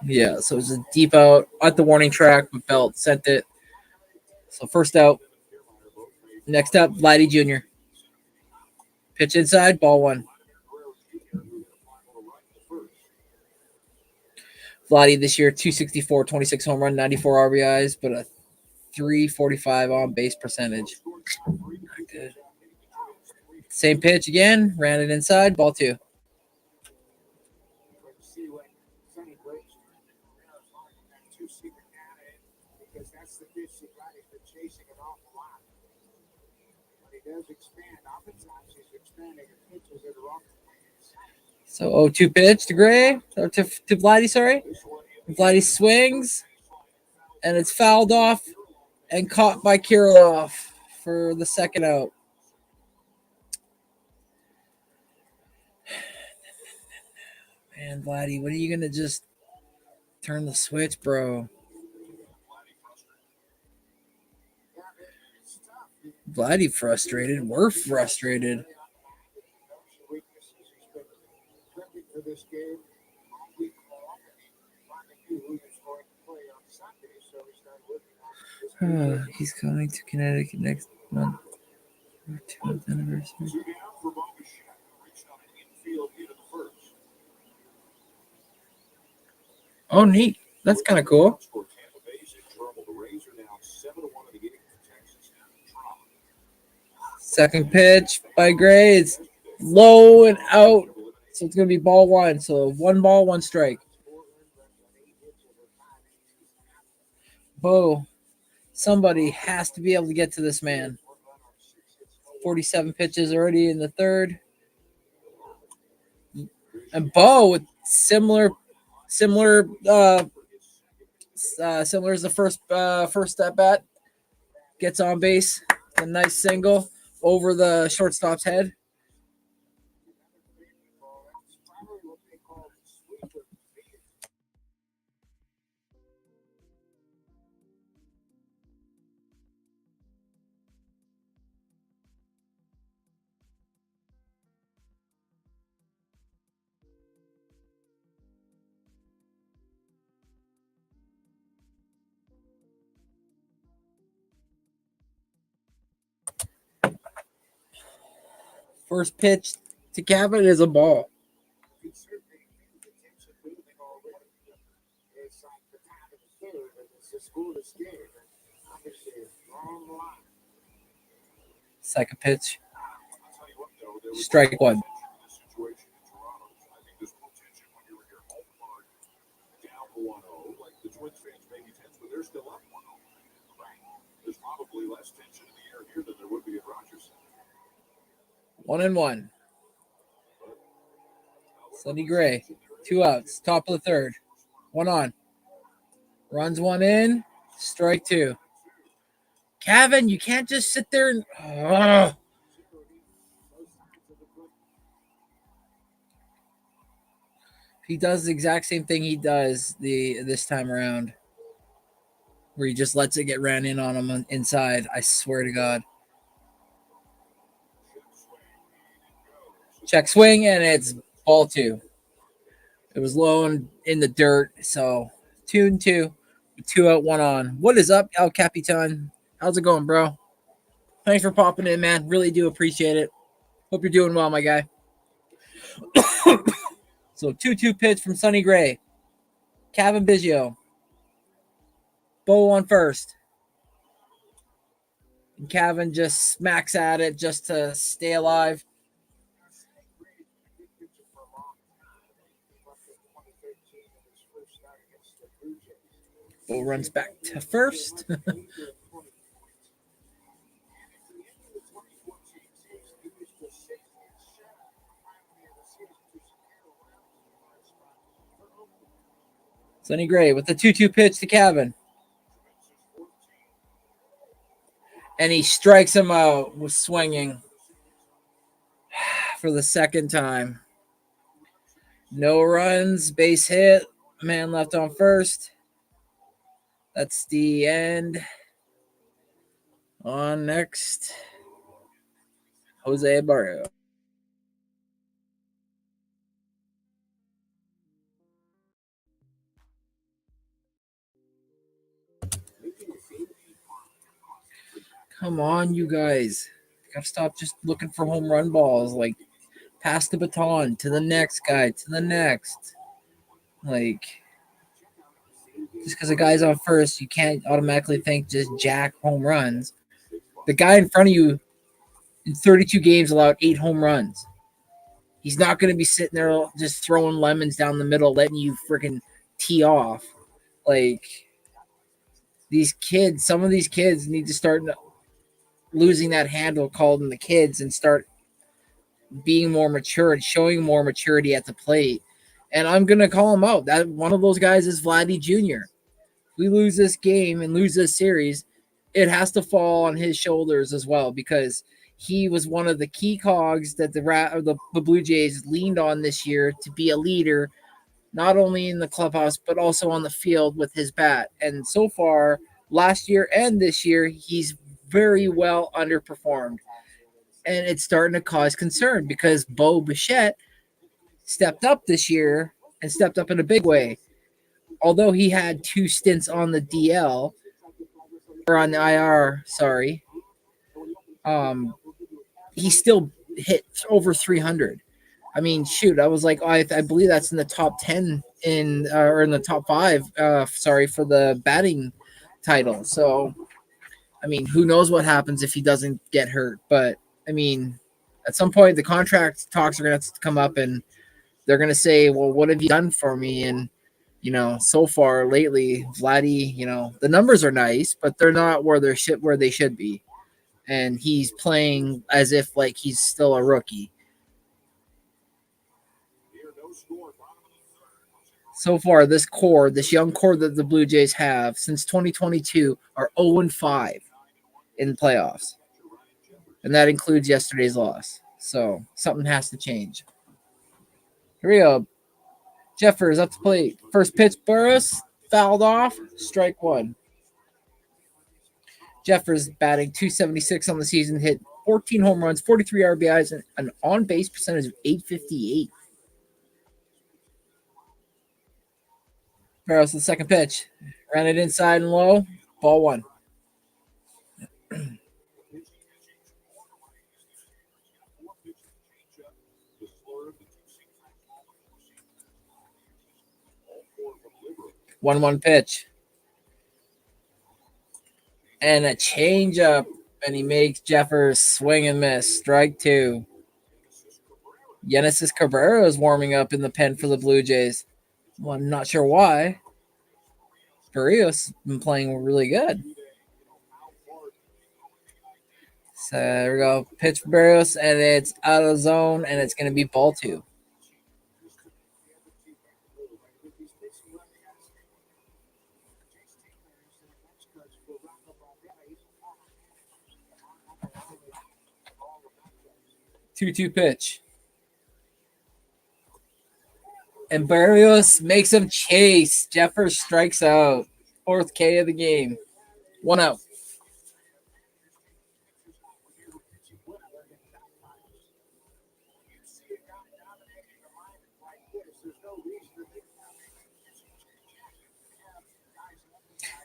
[SPEAKER 8] Yeah, so it's a deep out at the warning track, but Belt sent it. So first out. Next up, Vladdy Jr. Pitch inside, ball one. Vladdy this year, 264, 26 home run, 94 RBIs, but a 345 on base percentage. Not good. Same pitch again, ran it inside, ball two. So 0-2 pitch to Gray, or to Vladdy, sorry. Vladdy swings, and it's fouled off and caught by Kirilloff for the second out. Man, Vladdy, what are you going to just turn the switch, bro? Vladdy frustrated. We're frustrated.
[SPEAKER 7] This game all week long, and he knew who he was going to play on Sunday, so he started looking at
[SPEAKER 8] he's coming to Connecticut next month. 2nd anniversary.
[SPEAKER 5] Two down for Bobby Shack, who reached on an infield hit in the first.
[SPEAKER 8] Oh, neat. That's kind of cool.
[SPEAKER 5] For Tampa Bay's in trouble. The Rays are now 7-1 in the game for Texas.
[SPEAKER 8] Second pitch by Gray. It's low and out. So it's going to be ball one. So 1 ball, 1 strike. Bo, somebody has to be able to get to this man. 47 pitches already in the third. And Bo with similar as the first at bat, gets on base. A nice single over the shortstop's head. First pitch to Gavin is a ball. Second pitch. Strike one.
[SPEAKER 5] There's probably less tension in the air here than there would be at Rogers.
[SPEAKER 8] 1-1. Sonny Gray, 2 outs, top of the third. 1 on. Runs 1 in, strike 2. Kevin, you can't just sit there and. He does the exact same thing he does this time around, where he just lets it get ran in on him inside. I swear to God. Check swing, and it's ball 2. It was low and in the dirt, so 2-2. 2 out, 1 on. What is up, El Capitan? How's it going, bro? Thanks for popping in, man. Really do appreciate it. Hope you're doing well, my guy. So 2-2 pitch from Sonny Gray. Kevin Biggio. Bo on first. And Kevin just smacks at it just to stay alive. Bo runs back to first. Sonny Gray with the 2-2 pitch to Cavan. And he strikes him out with swinging for the second time. No runs, base hit, man left on first. That's the end. On next, Jose Barrio. Come on, you guys. Gotta stop just looking for home run balls. Like, pass the baton to the next guy, to the next. Like, just because a guy's on first, you can't automatically think just jack home runs. The guy in front of you in 32 games allowed 8 home runs. He's not going to be sitting there just throwing lemons down the middle, letting you freaking tee off. Like, these kids, some of these kids need to start losing that handle called them the kids and start being more mature and showing more maturity at the plate. And I'm going to call him out. That one of those guys is Vladdy Jr. If we lose this game and lose this series, it has to fall on his shoulders as well, because he was one of the key cogs that the Blue Jays leaned on this year to be a leader, not only in the clubhouse, but also on the field with his bat. And so far, last year and this year, he's very well underperformed. And it's starting to cause concern because Bo Bichette stepped up this year and stepped up in a big way. Although he had 2 stints on the DL, or on the IR, sorry, he still hit over 300. I mean, shoot, I was like, I believe that's in the top 10 or in the top 5, for the batting title. So, I mean, who knows what happens if he doesn't get hurt. But, I mean, at some point, the contract talks are going to have to come up, and they're going to say, well, what have you done for me? And, so far lately, Vladdy, the numbers are nice, but they're not where they should be. And he's playing as if like he's still a rookie. So far, this young core that the Blue Jays have since 2022 are 0-5 in the playoffs. And that includes yesterday's loss. So something has to change. Here we go. Jeffers up to plate. First pitch, Burris fouled off. Strike 1. Jeffers batting .276 on the season, hit 14 home runs, 43 RBIs, and an on-base percentage of .858. Barros, the second pitch. Ran it inside and low. Ball 1. One pitch. And a changeup, and he makes Jeffers swing and miss. Strike 2. Genesis Cabrera is warming up in the pen for the Blue Jays. Well, I'm not sure why. Barrios has been playing really good. So there we go. Pitch for Barrios, and it's out of zone, and it's going to be ball 2. Two pitch. And Barrios makes him chase. Jeffers strikes out. 4th K of the game. 1 out.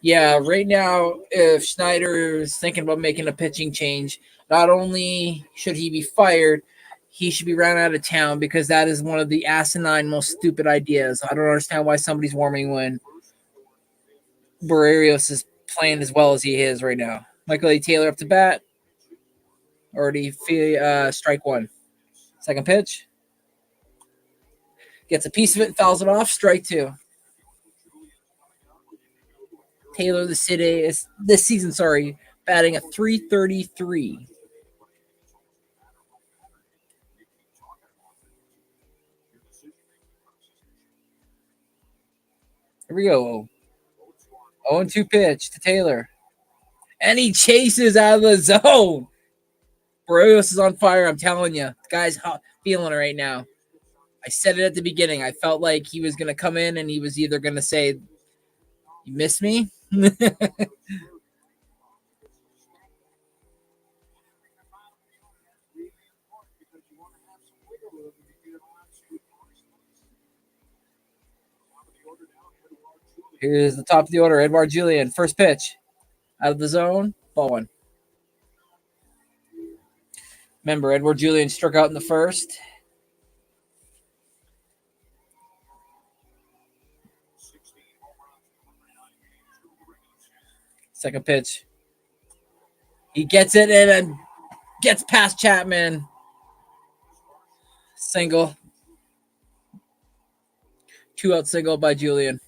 [SPEAKER 8] Yeah, right now, if Schneider is thinking about making a pitching change, not only should he be fired, he should be run out of town, because that is one of the asinine, most stupid ideas. I don't understand why somebody's warming when Barrios is playing as well as he is right now. Michael A. Taylor up to bat. Already strike 1. Second pitch. Gets a piece of it, fouls it off. Strike 2. Taylor this season, batting a .333. Here we go. 0-2 pitch to Taylor. And he chases out of the zone. Barrios is on fire. I'm telling you. The guy's feeling it right now. I said it at the beginning. I felt like he was going to come in and he was either going to say, "You miss me?" Here's the top of the order. Edouard Julien. First pitch. Out of the zone. Ball one. Remember, Edouard Julien struck out in the first. Second pitch. He gets it in and gets past Chapman. Single. 2-out single by Julien.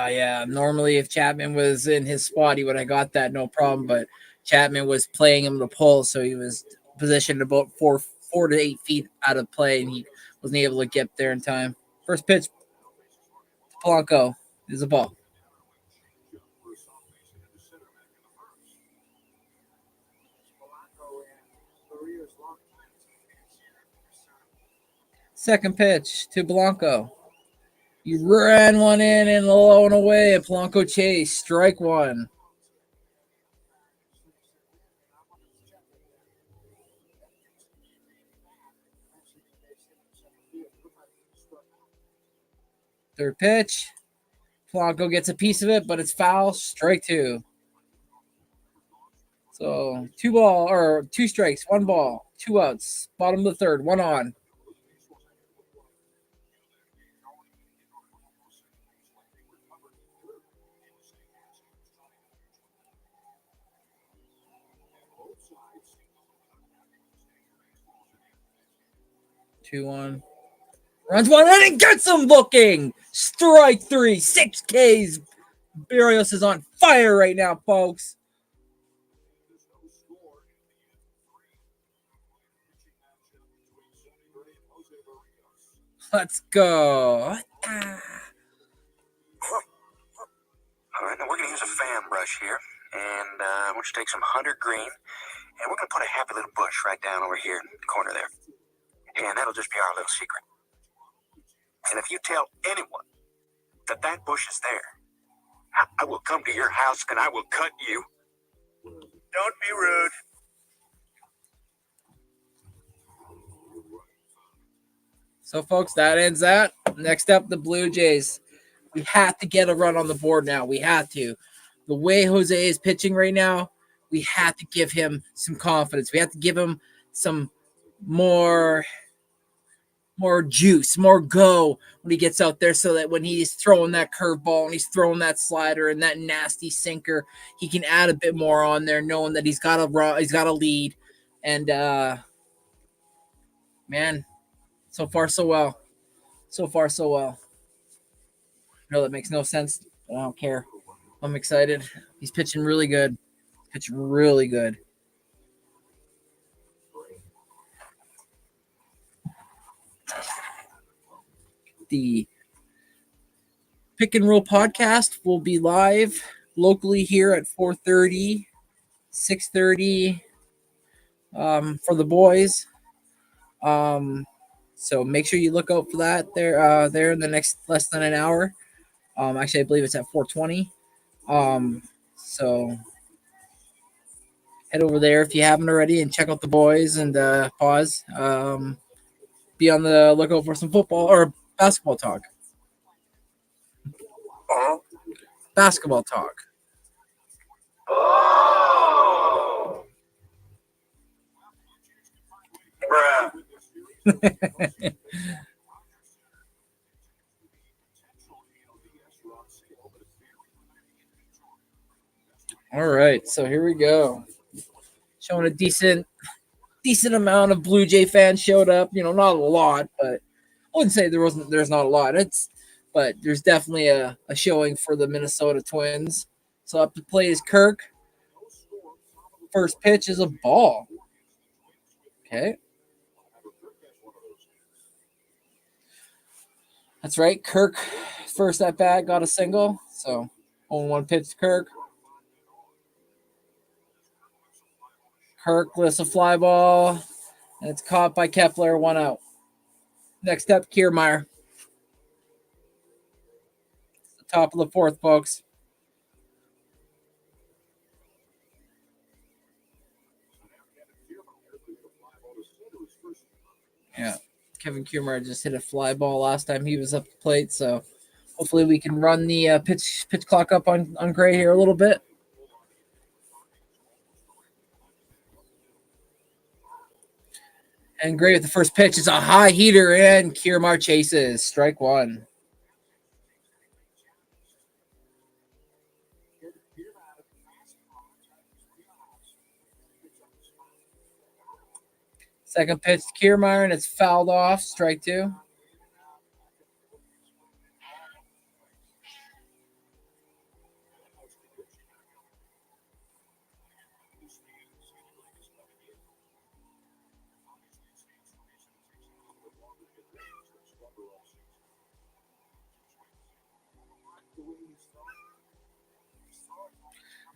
[SPEAKER 8] Yeah, normally if Chapman was in his spot, he would have got that, no problem. But Chapman was playing him to pull, so he was positioned about 4 to 8 feet out of play, and he wasn't able to get there in time. First pitch to Polanco is a ball. Second pitch to Blanco. He ran one in and low and away, and Polanco chased. Strike one. Third pitch. Polanco gets a piece of it, but it's foul. Strike two. So 2 strikes, 1 ball, 2 outs. Bottom of the third, 1 on. Two on. Runs one in and gets him looking. Strike 3. 6 Ks. Barrios is on fire right now, folks. Let's go.
[SPEAKER 9] All right, now we're going to use a fan brush here. And I want you to take some Hunter Green. And we're going to put a happy little bush right down over here in the corner there. And that'll just be our little secret. And if you tell anyone that that bush is there, I will come to your house and I will cut you. Don't be rude.
[SPEAKER 8] So, folks, that ends that. Next up, the Blue Jays. We have to get a run on the board now. We have to. The way Jose is pitching right now, we have to give him some confidence. We have to give him some more juice, more go when he gets out there, so that when he's throwing that curveball and he's throwing that slider and that nasty sinker, he can add a bit more on there, knowing that he's got a lead. And man, so far so well. So far so well. No, that makes no sense. I don't care. I'm excited. He's pitching really good. Pitching really good. The Pick and Roll podcast will be live locally here at 4:30, 6:30 for the boys. So make sure you look out for that there in the next less than an hour. Actually, I believe it's at 4:20. So head over there if you haven't already and check out the boys and pause. Be on the lookout for some football or basketball talk. Basketball talk.
[SPEAKER 9] Bruh.
[SPEAKER 8] All right, so here we go. Showing a decent amount of Blue Jay fans showed up. You know, not a lot, but I wouldn't say there's not a lot. but there's definitely a showing for the Minnesota Twins. So up to play is Kirk. First pitch is a ball. Okay. That's right. Kirk, first at bat, got a single. So only one pitch to Kirk. Kirk lifts a fly ball, and it's caught by Kepler, 1 out. Next up, Kiermaier. Top of the fourth, folks. Yeah, Kevin Kiermaier just hit a fly ball last time he was up the plate, so hopefully we can run the pitch clock up on Gray here a little bit. And Gray with the first pitch. It's a high heater, and Kiermaier chases. Strike one. Second pitch to Kiermaier, and it's fouled off. Strike two.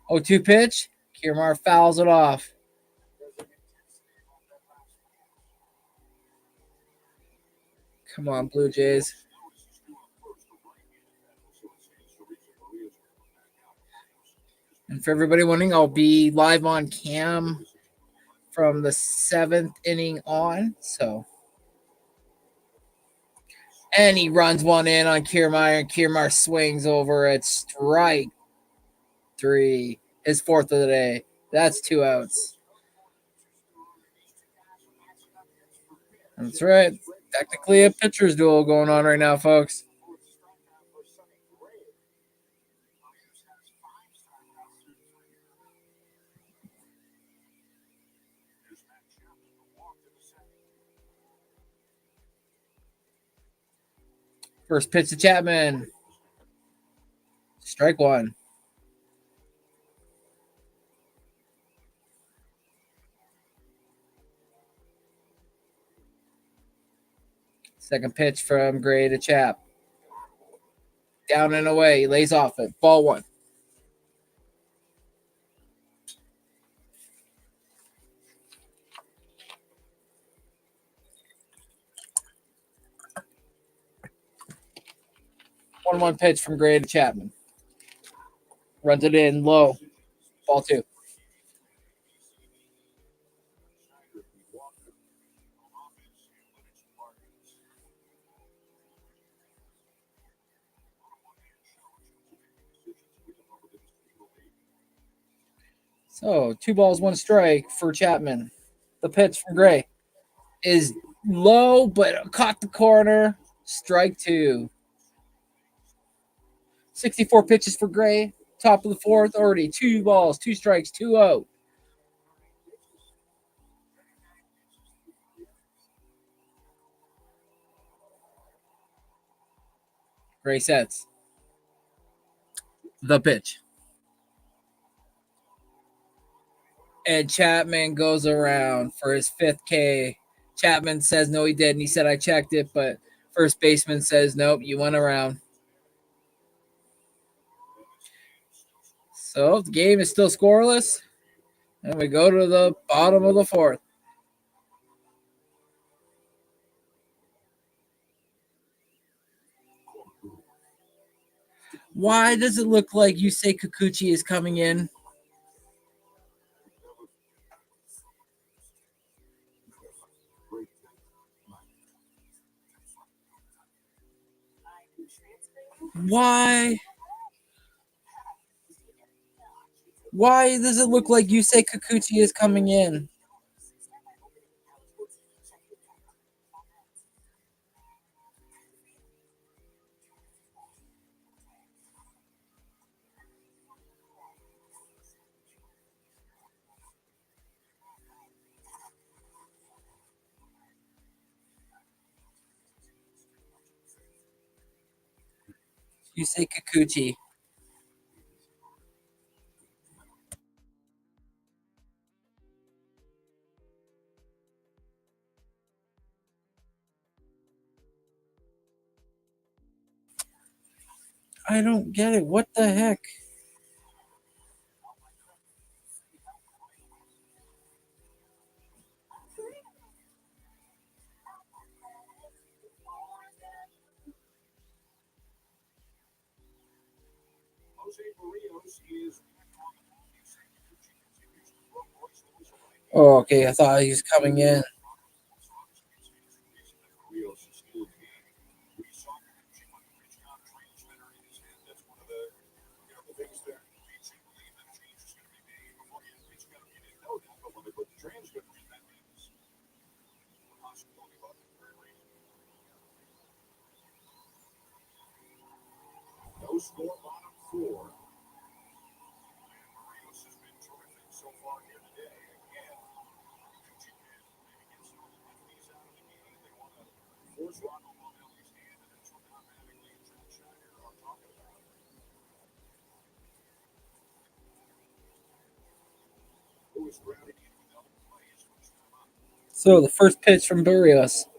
[SPEAKER 8] Oh, 2 pitch. Kiermaier fouls it off. Come on, Blue Jays. And for everybody wondering, I'll be live on cam from the 7th inning on. So, and he runs one in on Kiermaier, and Kiermaier swings over at strike 3. His 4th of the day. That's 2 outs. That's right. Technically a pitcher's duel going on right now, folks. First pitch to Chapman. Strike one. Second pitch from Gray to Chap. Down and away. He lays off it. Ball one. One pitch from Gray to Chapman. Runs it in low. Ball two. So 2 balls, 1 strike for Chapman. The pitch from Gray is low, but caught the corner. Strike 2. 64 pitches for Gray. Top of the 4th, already 2 balls, 2 strikes, 2 out. Gray sets. The pitch. And Chapman goes around for his 5th K. Chapman says no, he didn't. He said, I checked it, but first baseman says, nope, you went around. So the game is still scoreless. And we go to the bottom of the 4th. Why does it look like Yusei Kikuchi is coming in? Why? Why does it look like Yusei Kikuchi is coming in? You say Kikuchi. I don't get it. What the heck? Oh, okay. I thought he was coming in.
[SPEAKER 5] No score bottom four. Barrios has been terrific so far here today. Again, he's out of the game. They want to force Rocco Baldelli's hand, and that's what automatically John Schneider are talking about. Lewis grounded in without play his first time up.
[SPEAKER 8] So the first pitch from Barrios.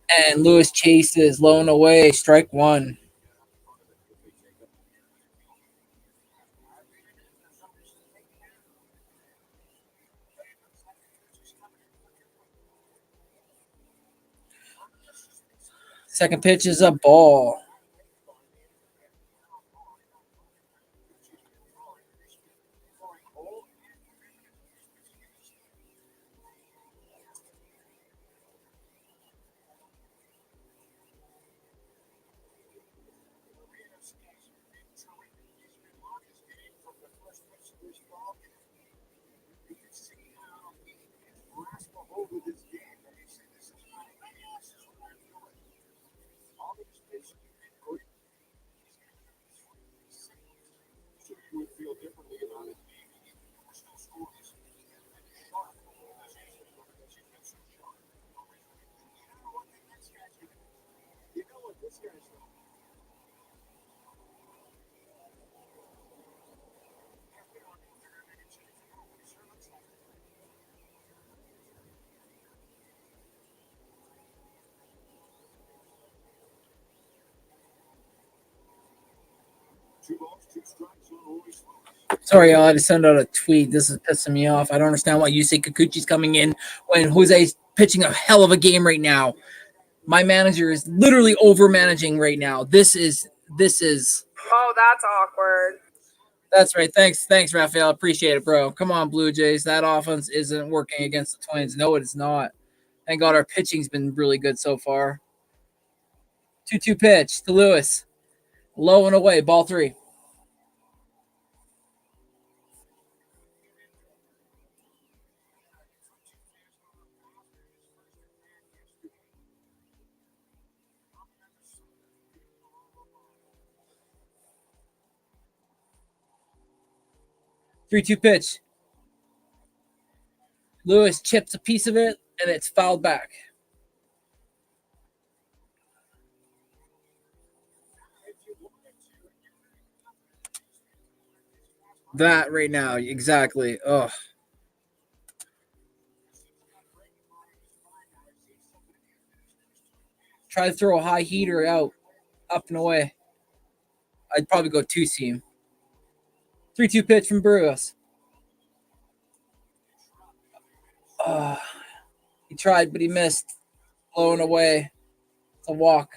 [SPEAKER 8] And Lewis chases, lone away, strike one. Second pitch is a ball. Sorry, I had to send out a tweet. This is pissing me off. I don't understand why you say Kikuchi's coming in when Jose's pitching a hell of a game right now. My manager is literally over managing right now. This is.
[SPEAKER 10] Oh, that's awkward.
[SPEAKER 8] That's right. Thanks, Raphael. Appreciate it, bro. Come on, Blue Jays. That offense isn't working against the Twins. No, it is not. Thank God our pitching's been really good so far. 2-2 pitch to Lewis. Low and away, ball 3. Three-two pitch. Lewis chips a piece of it, and it's fouled back. That right now, exactly. Oh. Try to throw a high heater out, up and away. I'd probably go 2-seam. 3-2 pitch from Burgos. He tried, but he missed. Blowing away. It's a walk.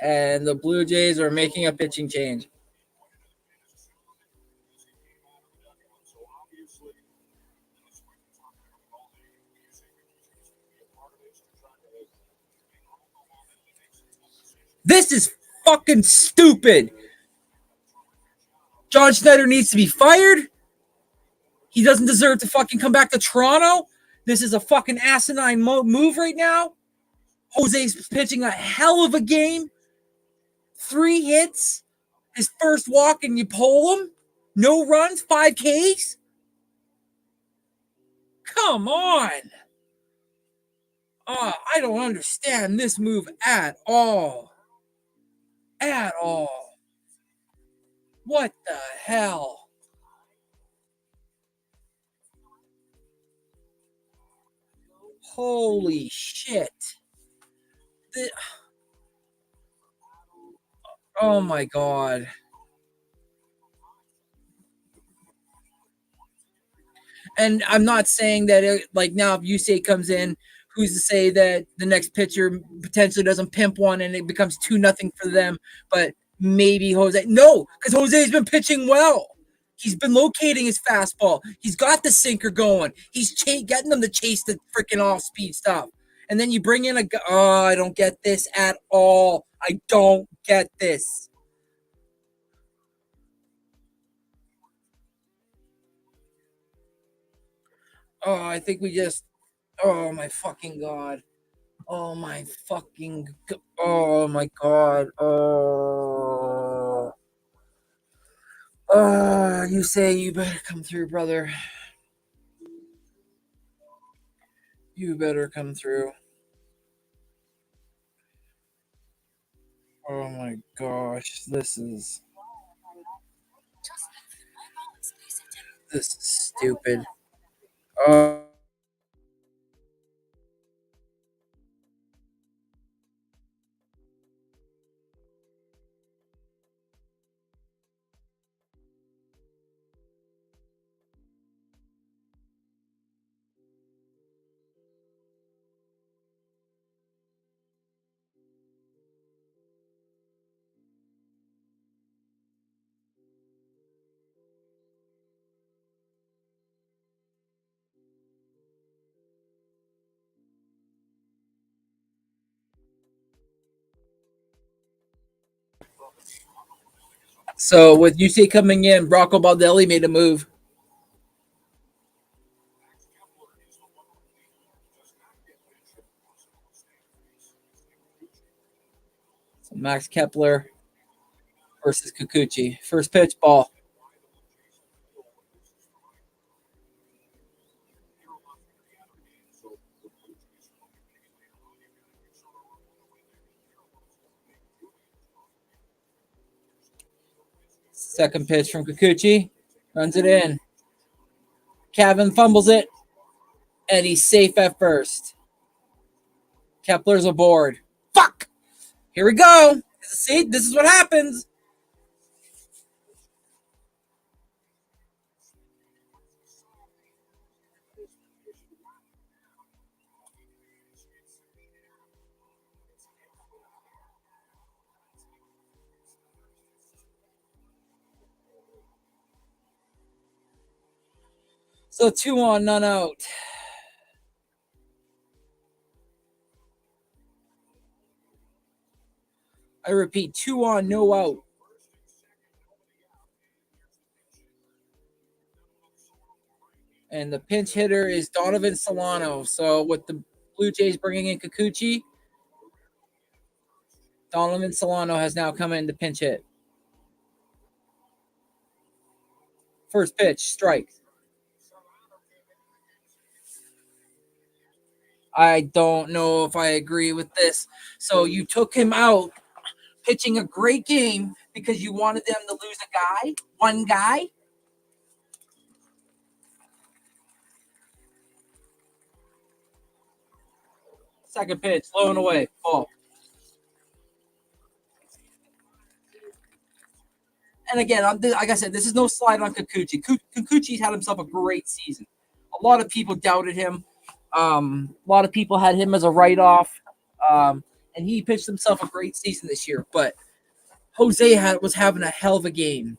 [SPEAKER 8] And the Blue Jays are making a pitching change. This is fucking stupid. John Schneider needs to be fired. He doesn't deserve to fucking come back to Toronto. This is a fucking asinine move right now. Jose's pitching a hell of a game. 3 hits. His first walk and you pull him. No runs, 5 Ks. Come on. I don't understand this move at all. At all. What the hell? Holy shit. Oh my god. And I'm not saying that like now if UCA comes in, who's to say that the next pitcher potentially doesn't pimp one and it becomes 2-0 for them, but maybe Jose. No, because Jose's been pitching well. He's been locating his fastball. He's got the sinker going. He's getting them to chase the freaking off-speed stuff. And then you bring in I don't get this at all. I don't get this. I think we just. Oh my fucking god. Oh my fucking. Oh my god. You say you better come through, brother. You better come through. Oh my gosh, this is stupid. So with UC coming in, Rocco Baldelli made a move. So Max Kepler versus Kikuchi. First pitch, ball. Second pitch from Kikuchi. Runs it in. Cavan fumbles it. And he's safe at first. Kepler's aboard. Fuck! Here we go. See, this is what happens. So 2 on, none out. I repeat, 2 on, no out. And the pinch hitter is Donovan Solano. So with the Blue Jays bringing in Kikuchi, Donovan Solano has now come in to pinch hit. First pitch, strike. I don't know if I agree with this. So you took him out pitching a great game because you wanted them to lose a guy, one guy. Second pitch, low and away, ball. And again, like I said, this is no slide on Kikuchi. Kikuchi's had himself a great season. A lot of people doubted him. A lot of people had him as a write-off. And he pitched himself a great season this year. But Jose was having a hell of a game.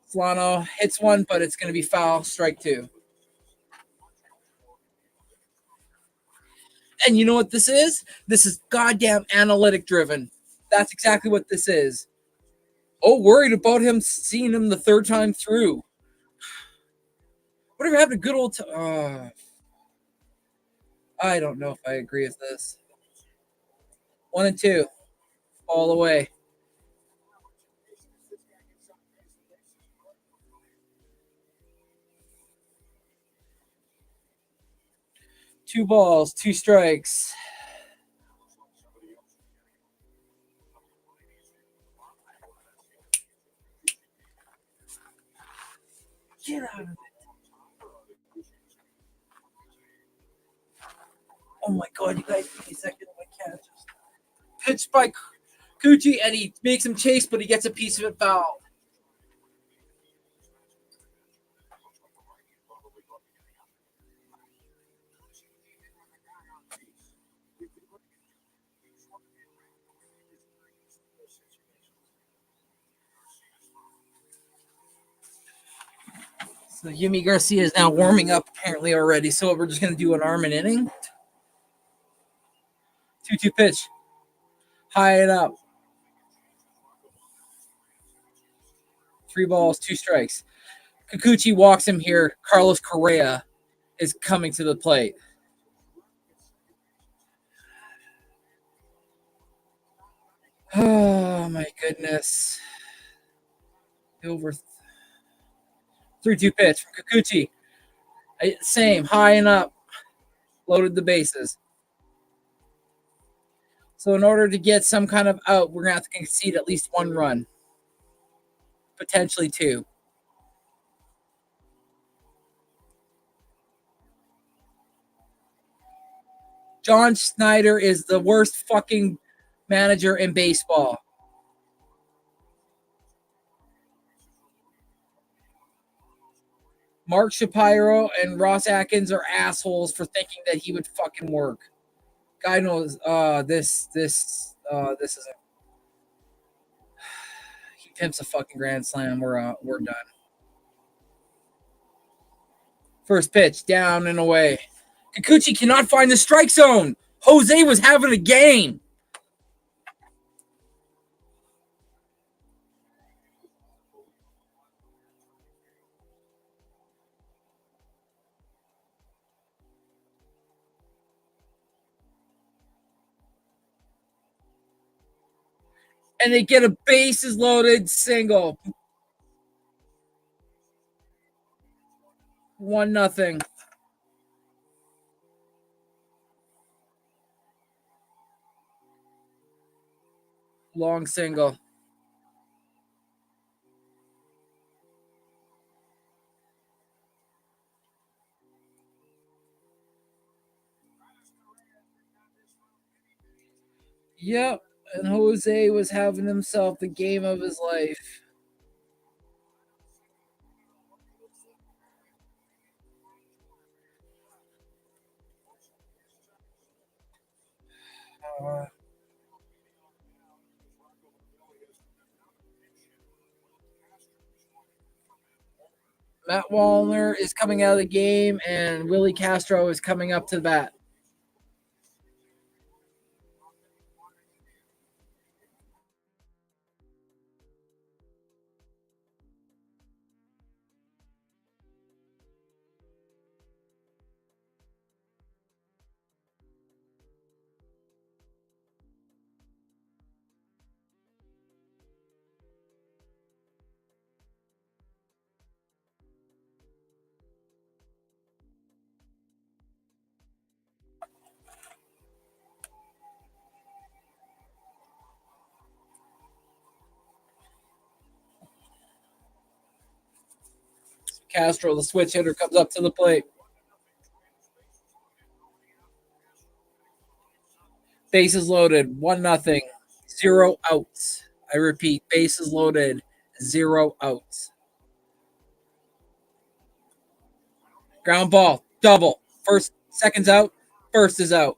[SPEAKER 8] Solano hits one, but it's going to be foul. Strike 2. And you know what this is? This is goddamn analytic driven. That's exactly what this is. Oh, worried about him seeing him the third time through. Whatever happened to good old I don't know if I agree with this. 1 and 2. All the way. 2 balls, 2 strikes. Get out of it. Oh my God, you guys give me a second. My cat just pitched by Cucci, and he makes him chase, but he gets a piece of it foul. So Yumi Garcia is now warming up apparently already. So we're just going to do an arm and inning. 2-2 pitch. High and up. 3 balls, 2 strikes. Kikuchi walks him here. Carlos Correa is coming to the plate. Oh my goodness. Over 3-2 pitch from Kikuchi. Same, high and up. Loaded the bases. So in order to get some kind of out, we're going to have to concede at least 1 run. Potentially 2. John Schneider is the worst fucking manager in baseball. Mark Shapiro and Ross Atkins are assholes for thinking that he would fucking work. Guy knows this isn't. He pimps a fucking grand slam. We're done. First pitch, down and away. Kikuchi cannot find the strike zone. Jose was having a game. And they get a bases loaded single. 1-0. Long single. Yep. And Jose was having himself the game of his life. Matt Wallner is coming out of the game, and Willie Castro is coming up to the bat. Castro, the switch hitter, comes up to the plate. Bases loaded, 1-0, 0 outs. I repeat, bases loaded, 0 outs. Ground ball, double. Second's out, first is out.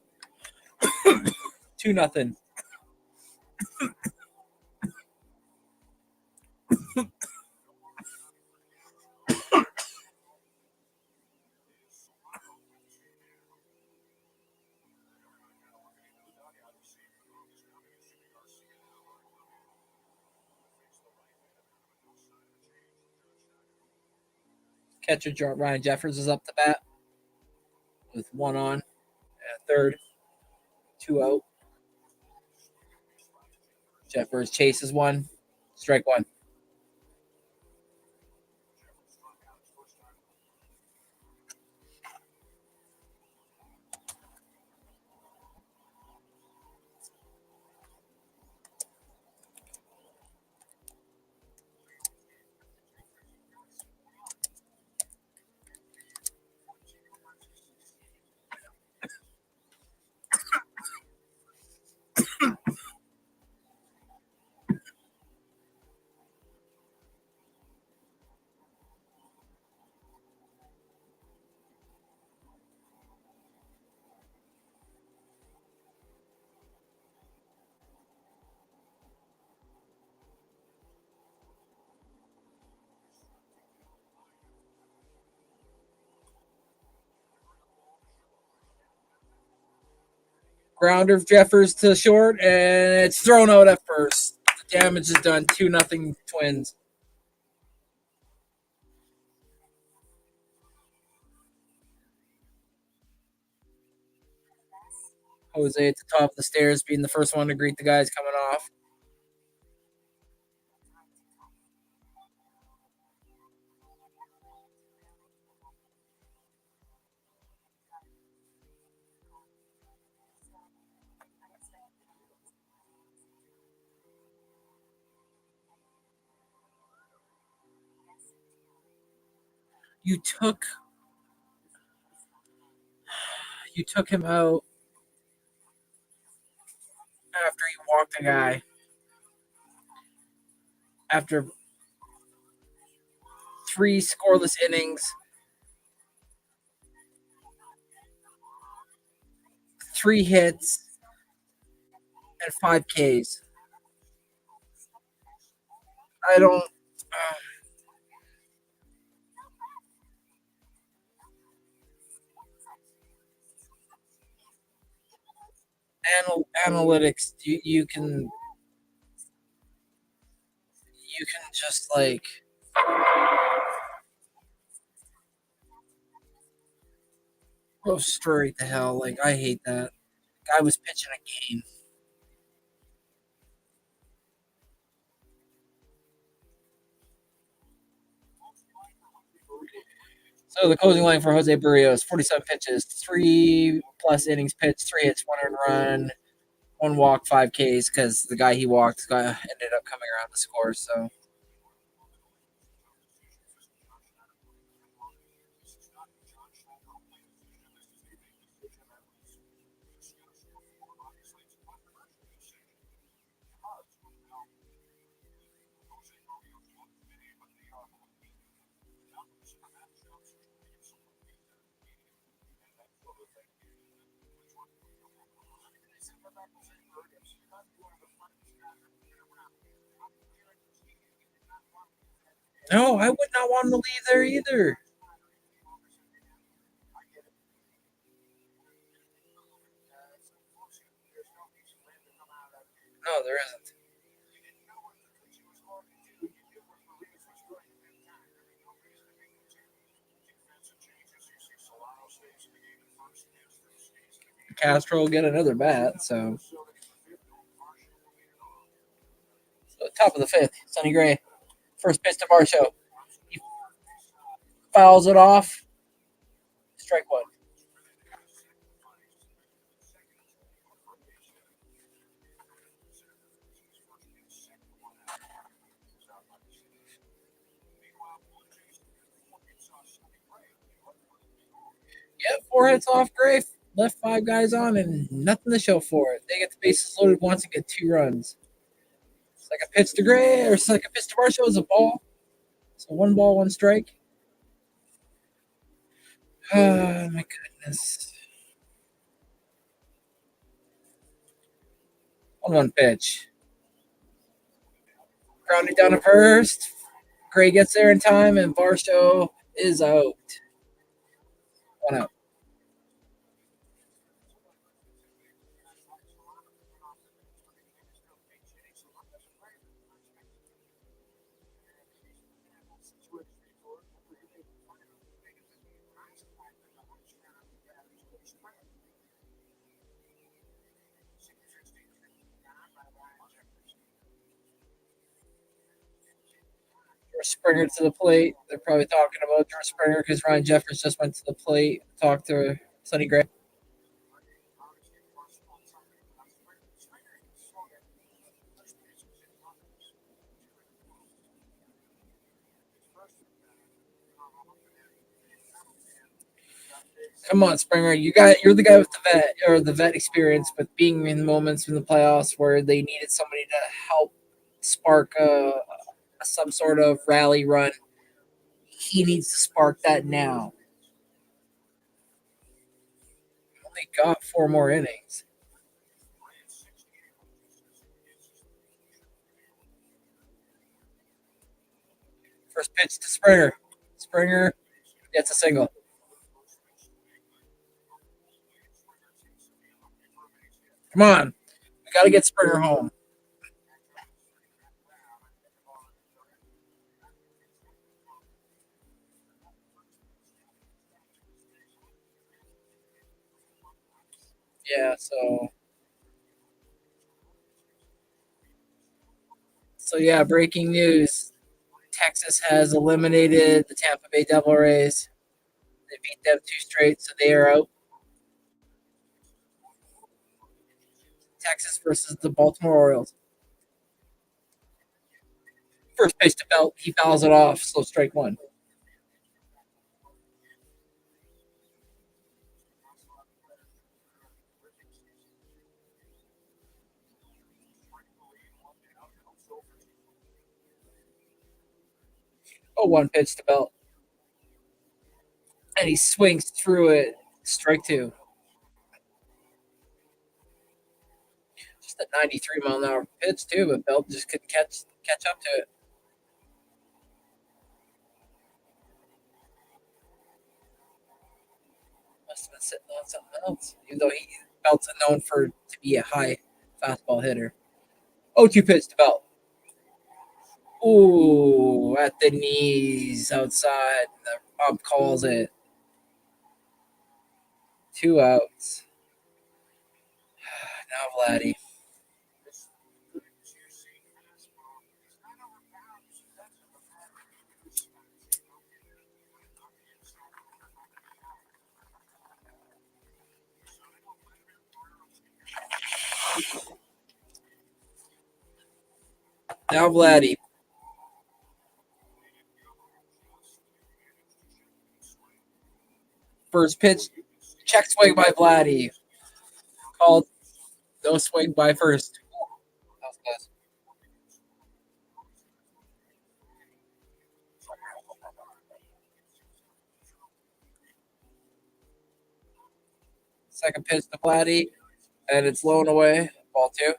[SPEAKER 8] 2-0. Catcher Ryan Jeffers is up to bat with 1 on at third, 2 out. Jeffers chases 1, strike 1. Grounder of Jeffers to short, and it's thrown out at first. The damage is done. 2-0 Twins. Jose at the top of the stairs, being the first one to greet the guys coming off. You took him out after he walked a guy. After 3 scoreless innings, 3 hits, and 5 Ks. I don't. Analytics, you can just like go straight to hell. Like, I hate that. Guy was pitching a game. So the closing line for Jose Barrios, 47 pitches, 3+ innings pitched, 3 hits, 1 earned run, 1 walk, 5 Ks, because the guy he walked ended up coming around to score. So no, I would not want him to leave there either. No, there isn't. Castro will get another bat, so top of the 5th, Sonny Gray. First pitch to Varsho. He fouls it off. Strike 1. Yep, 4 hits off Gray. Left 5 guys on and nothing to show for it. They get the bases loaded once and get 2 runs. Second pitch to Gray, or second pitch to Varsho is a ball. So 1 ball, 1 strike. Oh, my goodness. 1-1 pitch. Grounded down to first. Gray gets there in time, and Varsho is out. 1 out. Springer to the plate. They're probably talking about George Springer because Ryan Jeffers just went to the plate, talked to Sonny Gray. Come on, Springer. You're the guy with the vet experience, but being in moments in the playoffs where they needed somebody to help spark some sort of rally run, he needs to spark that now. Only got 4 more innings. First pitch to Springer. Springer gets a single. Come on. We got to get Springer home. Yeah, so yeah, breaking news. Texas has eliminated the Tampa Bay Devil Rays. They beat them 2 straight, so they are out. Texas versus the Baltimore Orioles. First pitch to Belt, he fouls it off, so strike 1. Oh, 1 pitch to Belt. And he swings through it, strike 2. Just a 93-mile-an-hour pitch, too, but Belt just couldn't catch up to it. Must have been sitting on something else, even though Belt's known to be a high fastball hitter. 0-2 pitch to Belt. Ooh, at the knees outside. The ump calls it. 2 outs. Now Vladdy. Now Vladdy. First pitch, check swing by Vladdy. Called no swing by first. That was close. Second pitch to Vladdy, and it's low and away. Ball 2.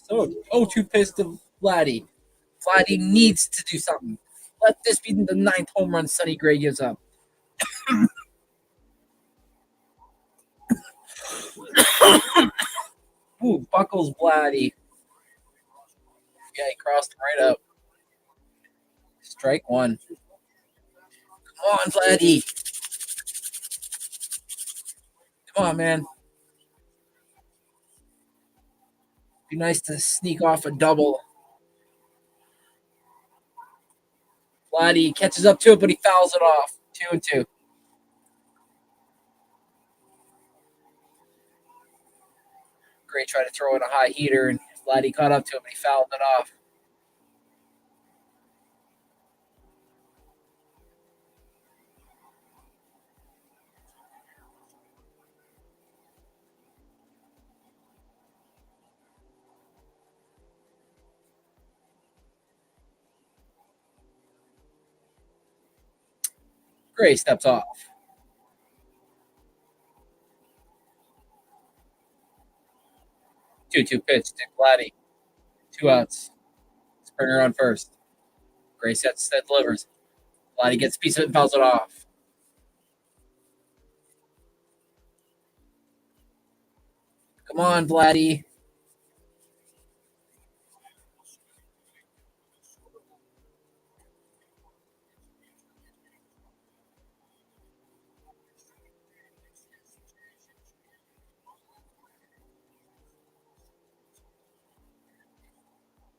[SPEAKER 8] So 0-2 pitch to Vladdy. Vladdy needs to do something. Let this be the 9th home run Sonny Gray gives up. Ooh, buckles Vladdy. Yeah, he crossed right up. Strike 1. Come on, Vladdy. Come on, man. Be nice to sneak off a double. Vladdy catches up to it, but he fouls it off. 2-2. Gray tried to throw in a high heater, and Vladdy caught up to it, but he fouled it off. Gray steps off. 2-2 pitch to Vladdy. 2 outs. Springer on first. Gray sets that delivers. Vladdy gets a piece of it and fouls it off. Come on, Vladdy.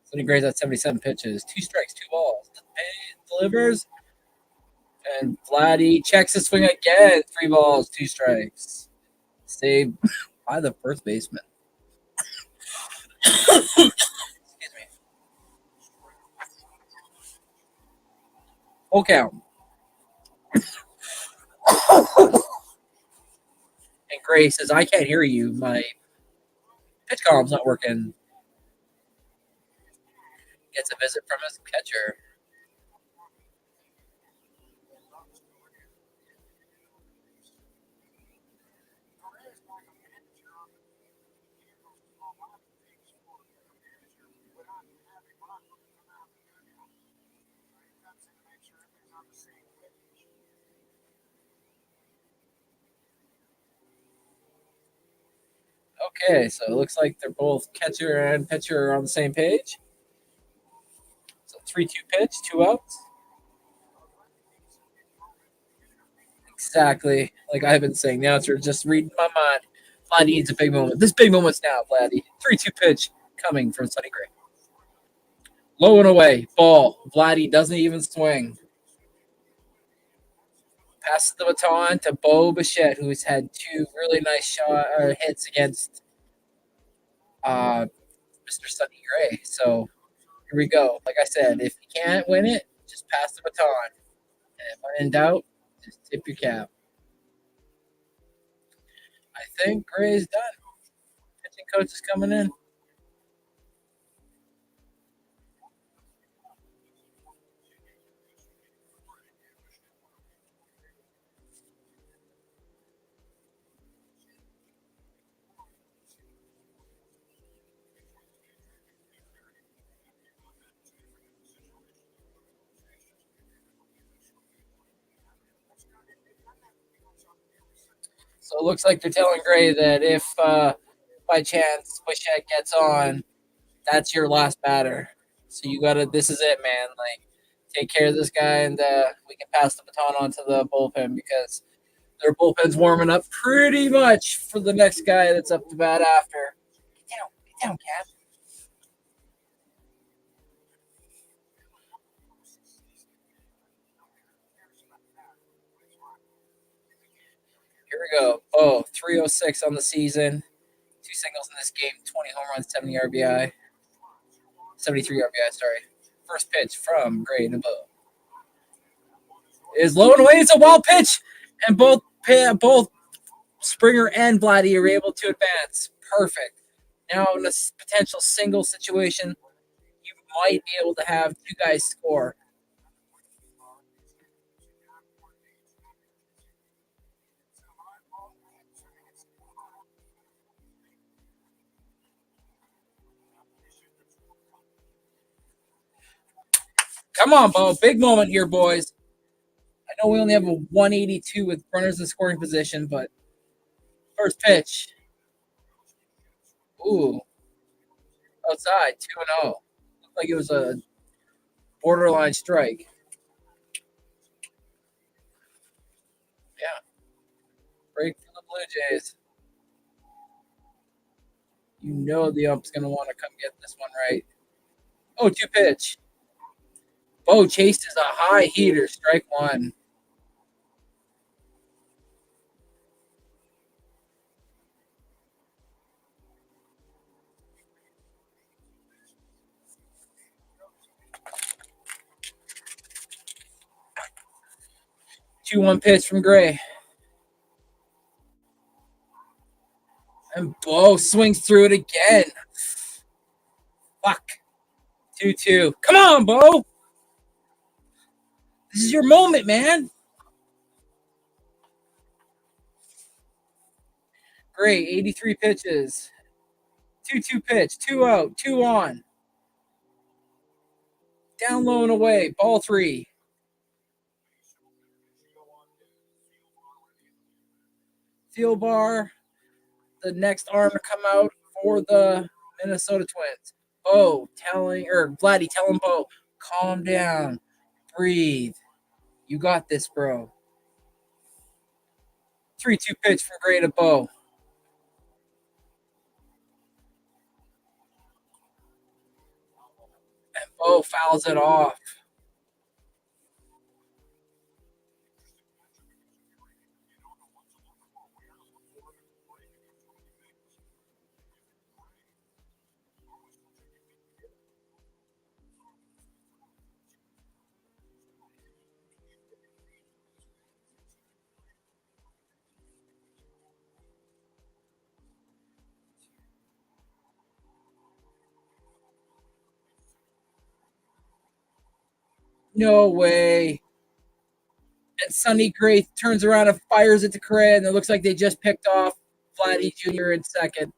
[SPEAKER 8] Sonny Gray's at 77 pitches. 2 strikes, 2 balls. Delivers. And Vladdy checks his swing again. 3 balls, 2 strikes. Saved by the first baseman. Excuse me. Full count. And Gray says, I can't hear you. My pitch column's not working. Gets a visit from his catcher. Okay, so it looks like they're both catcher and pitcher are on the same page. So 3-2 pitch, 2 outs. Exactly. Like I've been saying, the announcer just reading my mind. Vladdy needs a big moment. This big moment's now, Vladdy. 3-2 pitch coming from Sonny Gray. Low and away. Ball. Vladdy doesn't even swing. Passes the baton to Bo Bichette, who's had 2 really nice hits against Mr. Sonny Gray. So here we go. Like I said, if you can't win it, just pass the baton. And when in doubt, just tip your cap. I think Gray's done. Pitching coach is coming in. So it looks like they're telling Gray that if by chance Bichette gets on, that's your last batter. So you gotta. This is it, man. Like, take care of this guy, and we can pass the baton on to the bullpen because their bullpen's warming up pretty much for the next guy that's up to bat after. Get down, Cap. Here we go. Oh, 306 on the season. 2 singles in this game, 20 home runs, 70 RBI. 73 RBI, sorry. First pitch from Gray to Bo. Is low and away. It's a wild pitch. And both Springer and Vladdy are able to advance. Perfect. Now in a potential single situation, you might be able to have 2 guys score. Come on, Bo. Big moment here, boys. I know we only have a 182 with runners in scoring position, but first pitch. Ooh. Outside, 2-0. Looked like it was a borderline strike. Yeah. Break for the Blue Jays. You know the ump's going to want to come get this one right. 0-2 pitch. Bo chases a high heater, strike 1. Two-one pitch from Gray. And Bo swings through it again. Fuck. 2-2. Come on, Bo. This is your moment, man. Gray, 83 pitches. 2-2 pitch. 2 out. 2 on. Down low and away. Ball 3. Thielbar, the next arm to come out for the Minnesota Twins. Vladdy telling Bo, calm down, breathe. You got this, bro. 3-2 pitch from Gray to Bo. And Bo fouls it off. No way. And Sonny Gray turns around and fires it to Correa, and it looks like they just picked off Vladdy Jr. in second.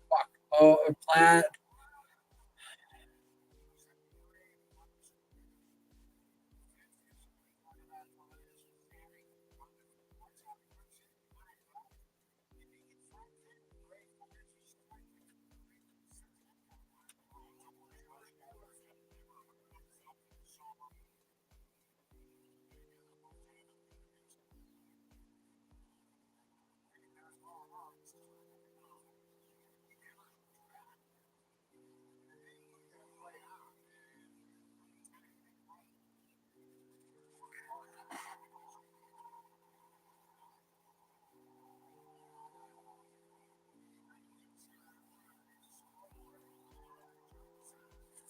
[SPEAKER 8] Fuck. Oh, Platt.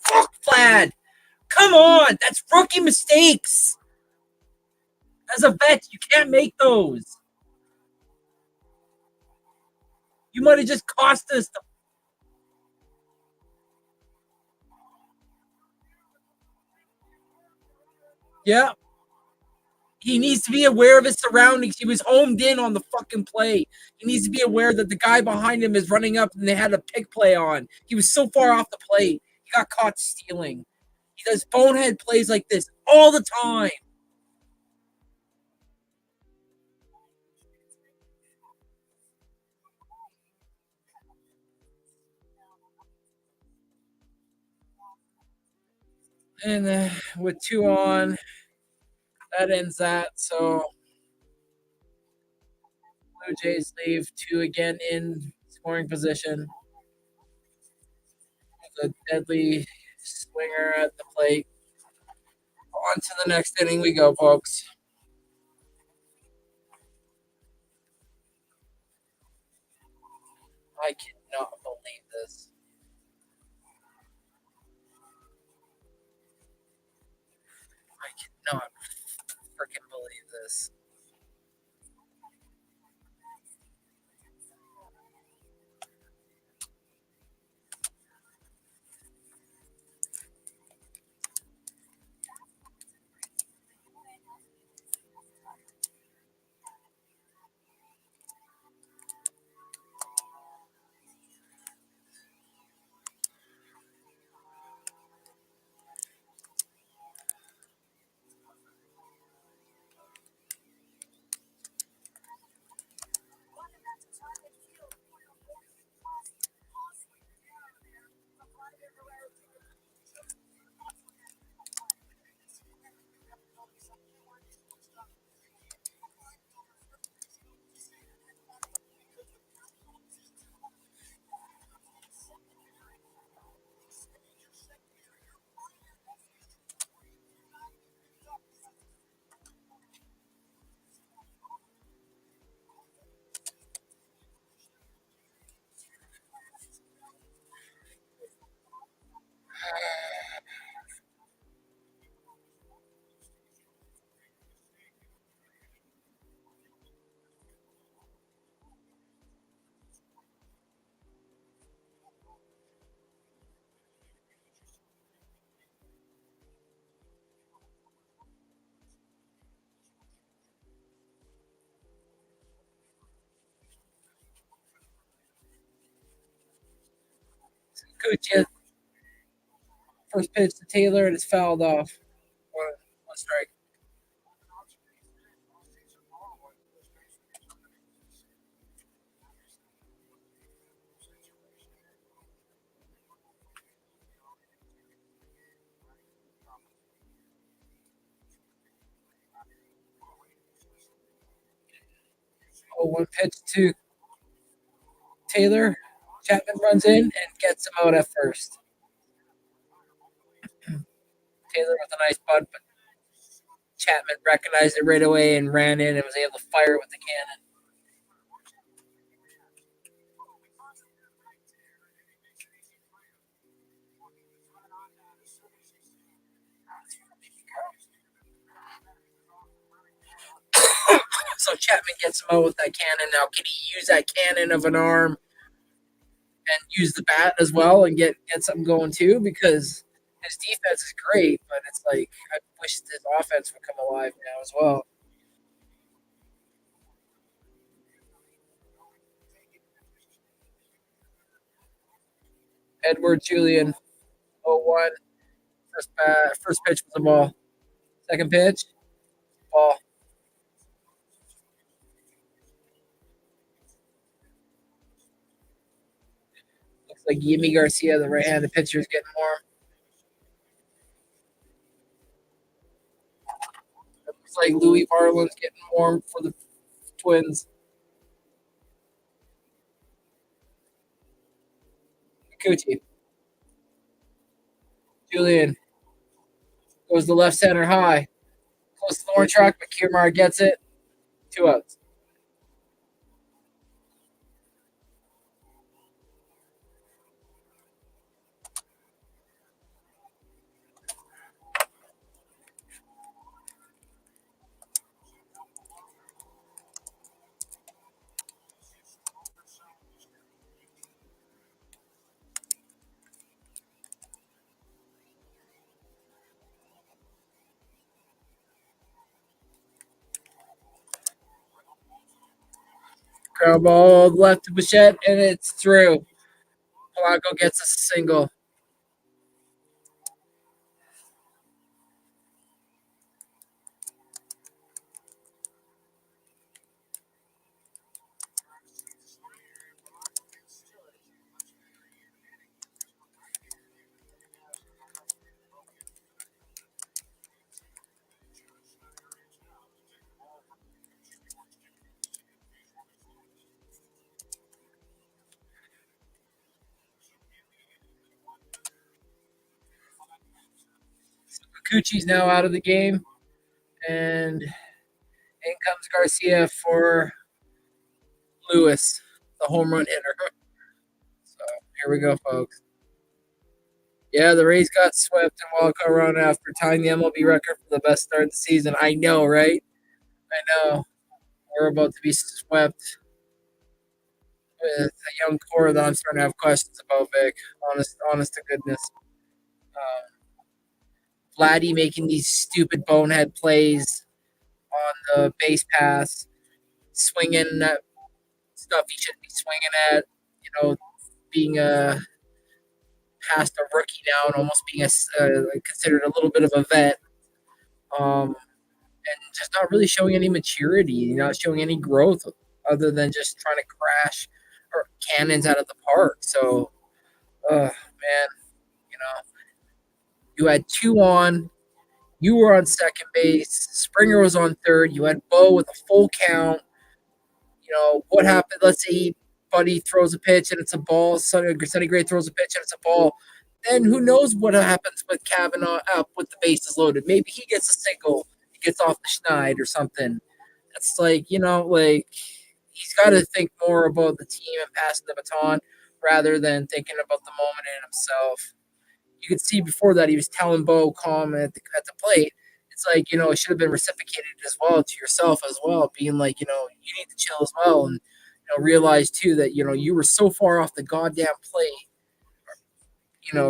[SPEAKER 8] Fuck Vlad. Come on. That's rookie mistakes. As a vet, you can't make those. You might have just cost us the. Yeah. He needs to be aware of his surroundings. He was homed in on the fucking play. He needs to be aware that the guy behind him is running up and they had a pick play on. He was so far off the plate. He got caught stealing. He does bonehead plays like this all the time. And with 2 on, that ends that. So Blue Jays leave 2 again in scoring position. A deadly swinger at the plate. On to the next inning we go, folks. I cannot believe this. I cannot freaking believe this. Gucci, first pitch to Taylor, and it's fouled off. One strike. Oh, one pitch to Taylor. Chapman runs in and gets him out at first. Taylor with a nice bunt, but Chapman recognized it right away and ran in and was able to fire it with the cannon. So Chapman gets him out with that cannon. Now, can he use that cannon of an arm and use the bat as well and get something going too? Because his defense is great, but it's like I wish his offense would come alive now as well. Edward Julian, 0-1. First pitch was a ball. Second pitch, ball. Looks like Yimi Garcia, the right-handed pitcher, is getting warm. Looks like Louis Varland's getting warm for the Twins. Kikuchi. Julian goes to left center high. Close to the warning track, but Kiermaier gets it. 2 outs. Ground ball left to Bichette, and it's through. Polanco gets a single. Kikuchi's now out of the game, and in comes Garcia for Lewis, the home run hitter. So here we go, folks. Yeah, the Rays got swept in wildcard round after tying the MLB record for the best start of the season. I know, right? I know. We're about to be swept with a young core that I'm starting to have questions about, Vic. Honest to goodness. Vladdy making these stupid bonehead plays on the base pass, swinging at stuff he shouldn't be swinging at, being past a rookie now and almost being considered a little bit of a vet, and just not really showing any maturity, not showing any growth other than just trying to crash or cannons out of the park. So, man, you had 2 on. You were on second base. Springer was on third. You had Bo with a full count. What happened? Let's say Buddy throws a pitch and it's a ball. Sonny Gray throws a pitch and it's a ball. Then who knows what happens with Kavanaugh up with the bases loaded? Maybe he gets a single. He gets off the schneid or something. That's he's got to think more about the team and passing the baton rather than thinking about the moment in himself. You could see before that he was telling Bo calm at the plate. It's like, it should have been reciprocated as well to yourself as well, being like, you need to chill as well and, realize too that, you were so far off the goddamn plate,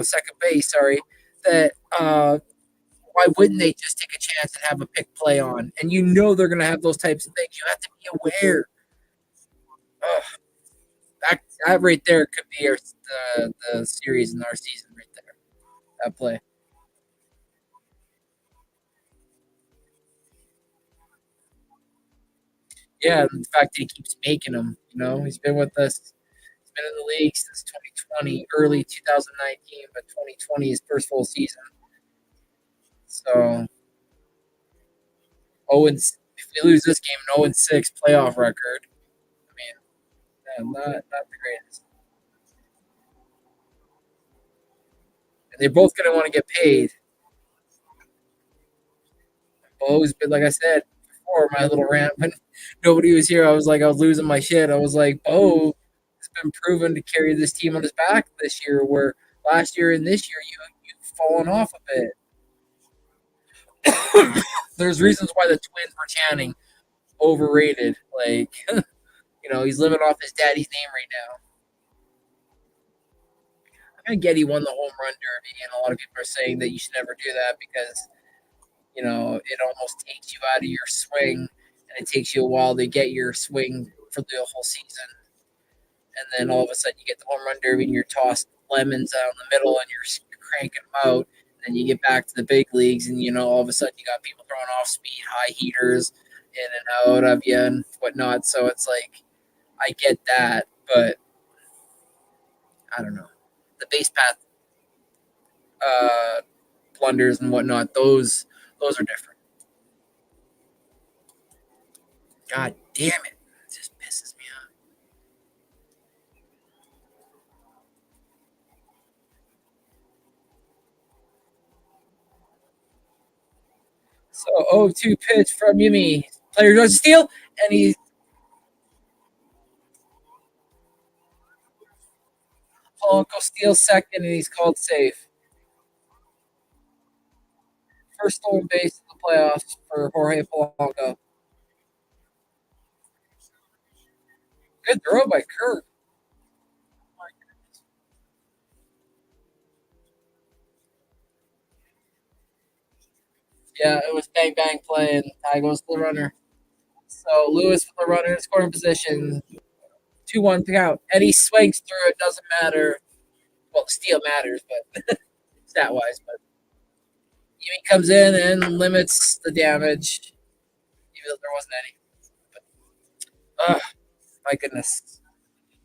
[SPEAKER 8] second base, sorry, that why wouldn't they just take a chance and have a pick play on? And they're going to have those types of things. You have to be aware. That right there could be the series in our season right there. That play. Yeah, and the fact that he keeps making them, he's been with us. He's been in the league since 2020, early 2019, but 2020 is first full season. So, if we lose this game, an 0-6 playoff record. I mean, not the greatest. And they're both going to want to get paid. Bo's been, like I said before, my little rant, when nobody was here, I was losing my shit. I was like, Bo has been proven to carry this team on his back this year, where last year and this year you've fallen off a bit. There's reasons why the Twins were chanting, overrated. Like, he's living off his daddy's name right now. I get he won the home run derby, and a lot of people are saying that you should never do that because, it almost takes you out of your swing, and it takes you a while to get your swing for the whole season. And then all of a sudden you get the home run derby and you're tossed lemons out in the middle and you're cranking them out. And then you get back to the big leagues and, all of a sudden you got people throwing off speed, high heaters in and out of you and whatnot. So it's like, I get that, but I don't know. The base path blunders and whatnot, those are different. God damn it. It just pisses me off. So 0-2 pitch from Yumi. Player goes to steal, and he's Polanco steals second, and he's called safe. First stolen base in the playoffs for Jorge Polanco. Good throw by Kirk. Yeah, it was bang bang play, and tie goes to the runner. So Lewis with the runner in scoring position. 2-1 count. Eddie swings through it, doesn't matter. Well, the steal matters, but stat wise, but Yumi comes in and limits the damage, even though there wasn't any. But, my goodness.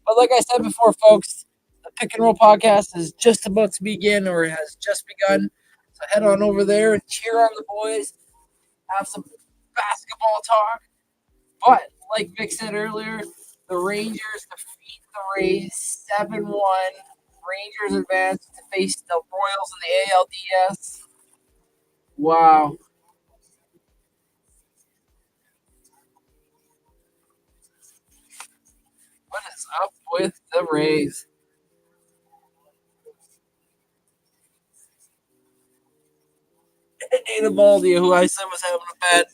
[SPEAKER 8] But like I said before, folks, the Pick and Roll podcast is just about to begin or has just begun. So head on over there and cheer on the boys, have some basketball talk. But like Vic said earlier, the Rangers defeat the Rays 7-1. Rangers advance to face the Royals in the ALDS. Wow. What is up with the Rays? Dana Baldi, who I said was having a bad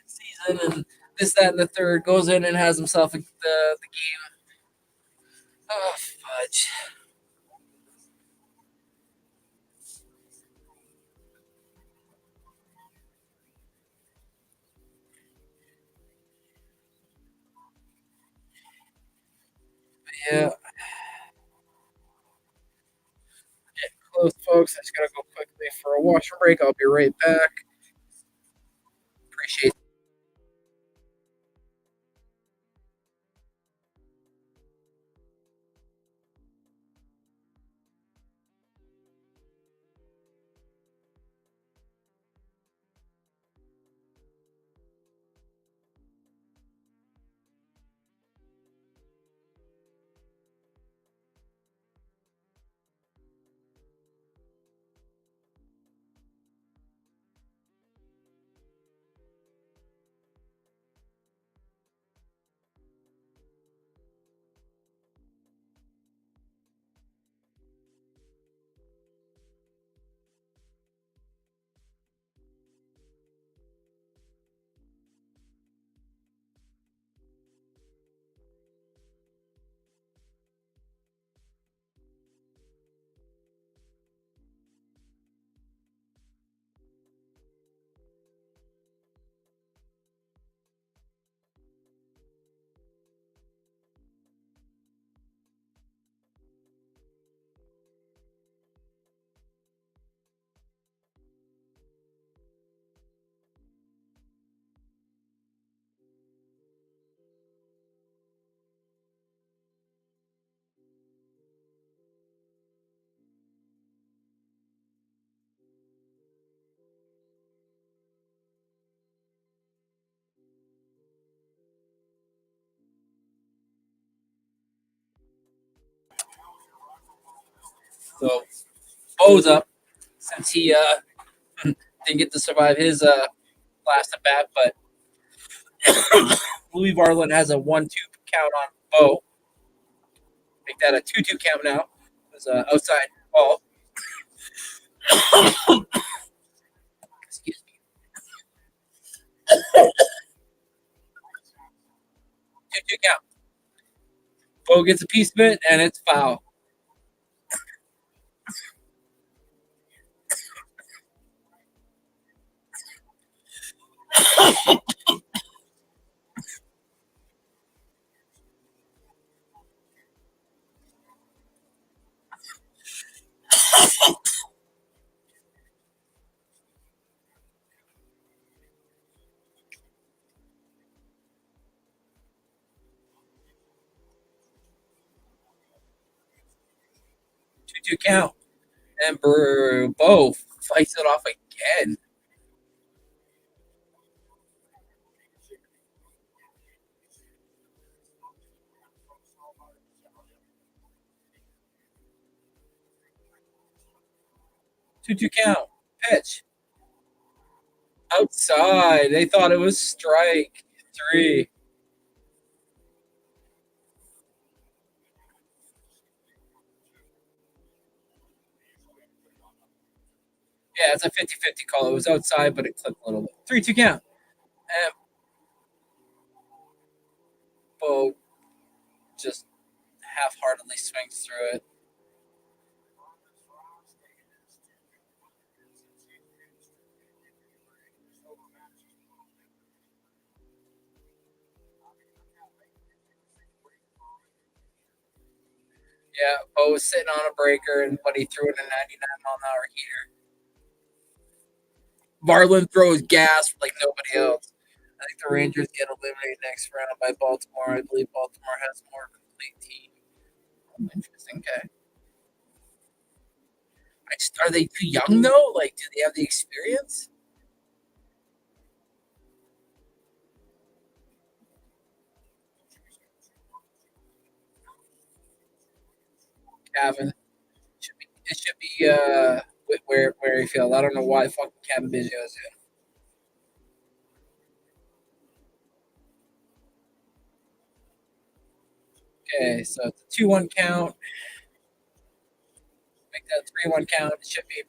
[SPEAKER 8] season and this, that, and the third, goes in and has himself the game. Oh, fudge. But yeah. Getting close, folks. I just gotta go quickly for a washroom break. I'll be right back. Appreciate it. So Bo's up since he didn't get to survive his last at bat, but Louis Varland has a 1-2 count on Bo. Make that a 2-2 count now. It was outside ball. Excuse me. 2-2 count. Bo gets a piece of it, and it's foul. Two count. And Bo fights it off again. Two count. Pitch. Outside. They thought it was strike 3. Yeah, it's a 50-50 call. It was outside, but it clipped a little bit. 3-2 count. And Bo just half-heartedly swings through it. Yeah, Bo was sitting on a breaker, but he threw in a 99-mile-an-hour heater. Varland throws gas like nobody else. I think the Rangers get eliminated next round by Baltimore. I believe Baltimore has a more complete team. Interesting. Okay. Are they too young though? Like, do they have the experience? Kevin. It should be where he feels. I don't know why fucking Kevin Biggio is in. Okay, so it's a 2-1 count. Make that 3-1 count. It should be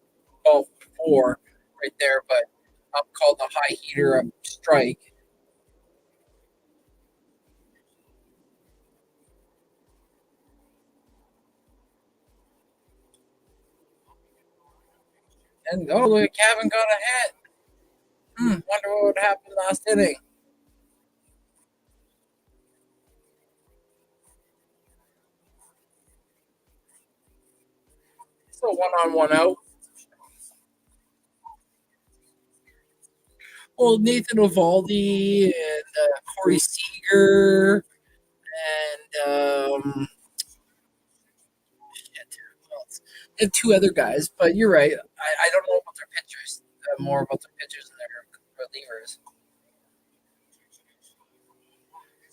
[SPEAKER 8] ball 4 right there, but I'm called the high heater of strike. And oh, look, Kevin got a hit. Wonder what would happen last inning. Still 1-on-1 out. Well, Nathan Eovaldi and Corey Seager and and 2 other guys. But you're right. I don't know about their pitchers. More about their pitchers than their relievers.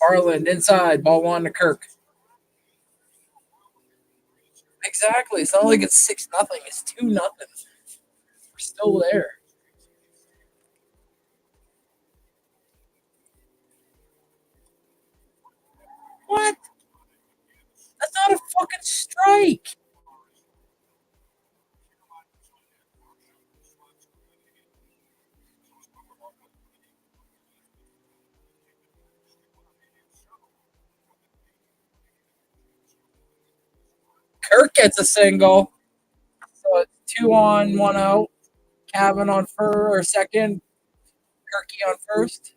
[SPEAKER 8] Harland inside, ball 1 to Kirk. Exactly. It's not like it's 6-0. It's 2-0. We're still there. What? That's not a fucking strike. Kirk gets a single. So it's 2-on, 1 out. Kevin on second. Kirky on first.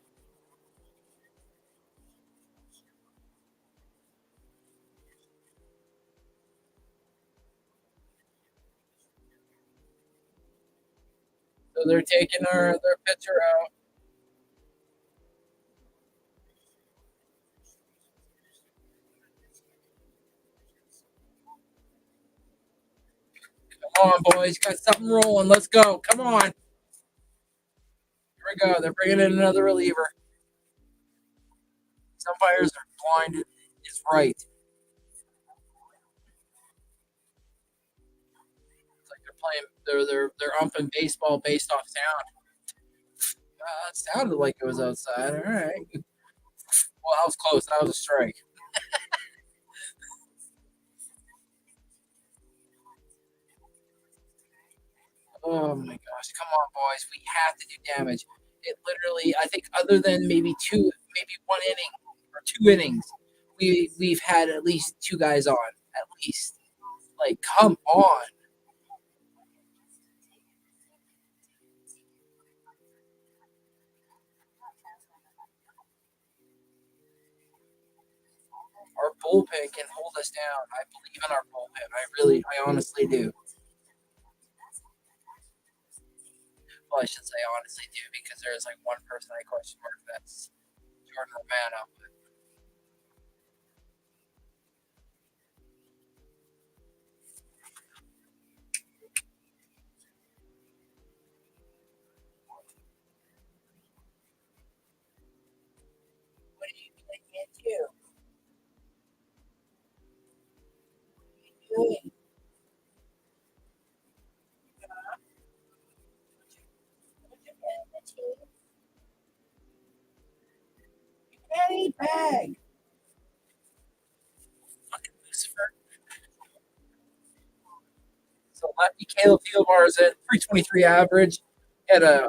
[SPEAKER 8] So they're taking their pitcher out. Come on, boys. Got something rolling. Let's go. Come on. Here we go. They're bringing in another reliever. Some umpires are blind. Is right. It's like they're playing. They're umping baseball based off sound. It sounded like it was outside. All right. Well, that was close. That was a strike. Oh my gosh. Come on, boys. We have to do damage. It literally, I think, other than maybe 1 inning or 2 innings, we've had at least 2 guys on. At least. Like, come on. Our bullpen can hold us down. I believe in our bullpen. I honestly do. Well, I should say honestly do because there's like one person I question mark. That's Jordan Romano. What are you can't do? What are you doing? Penny bag. Fucking Lucifer. So lefty Caleb Fieldmar is at 323 average. Had a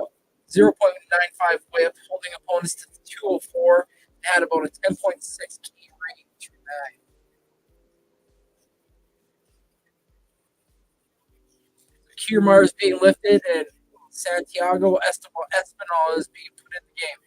[SPEAKER 8] 0.95 whip, holding opponents to 204. Had about a 10.6 key range. Kiermaier is being lifted, and Santiago Espinal is being put in the game.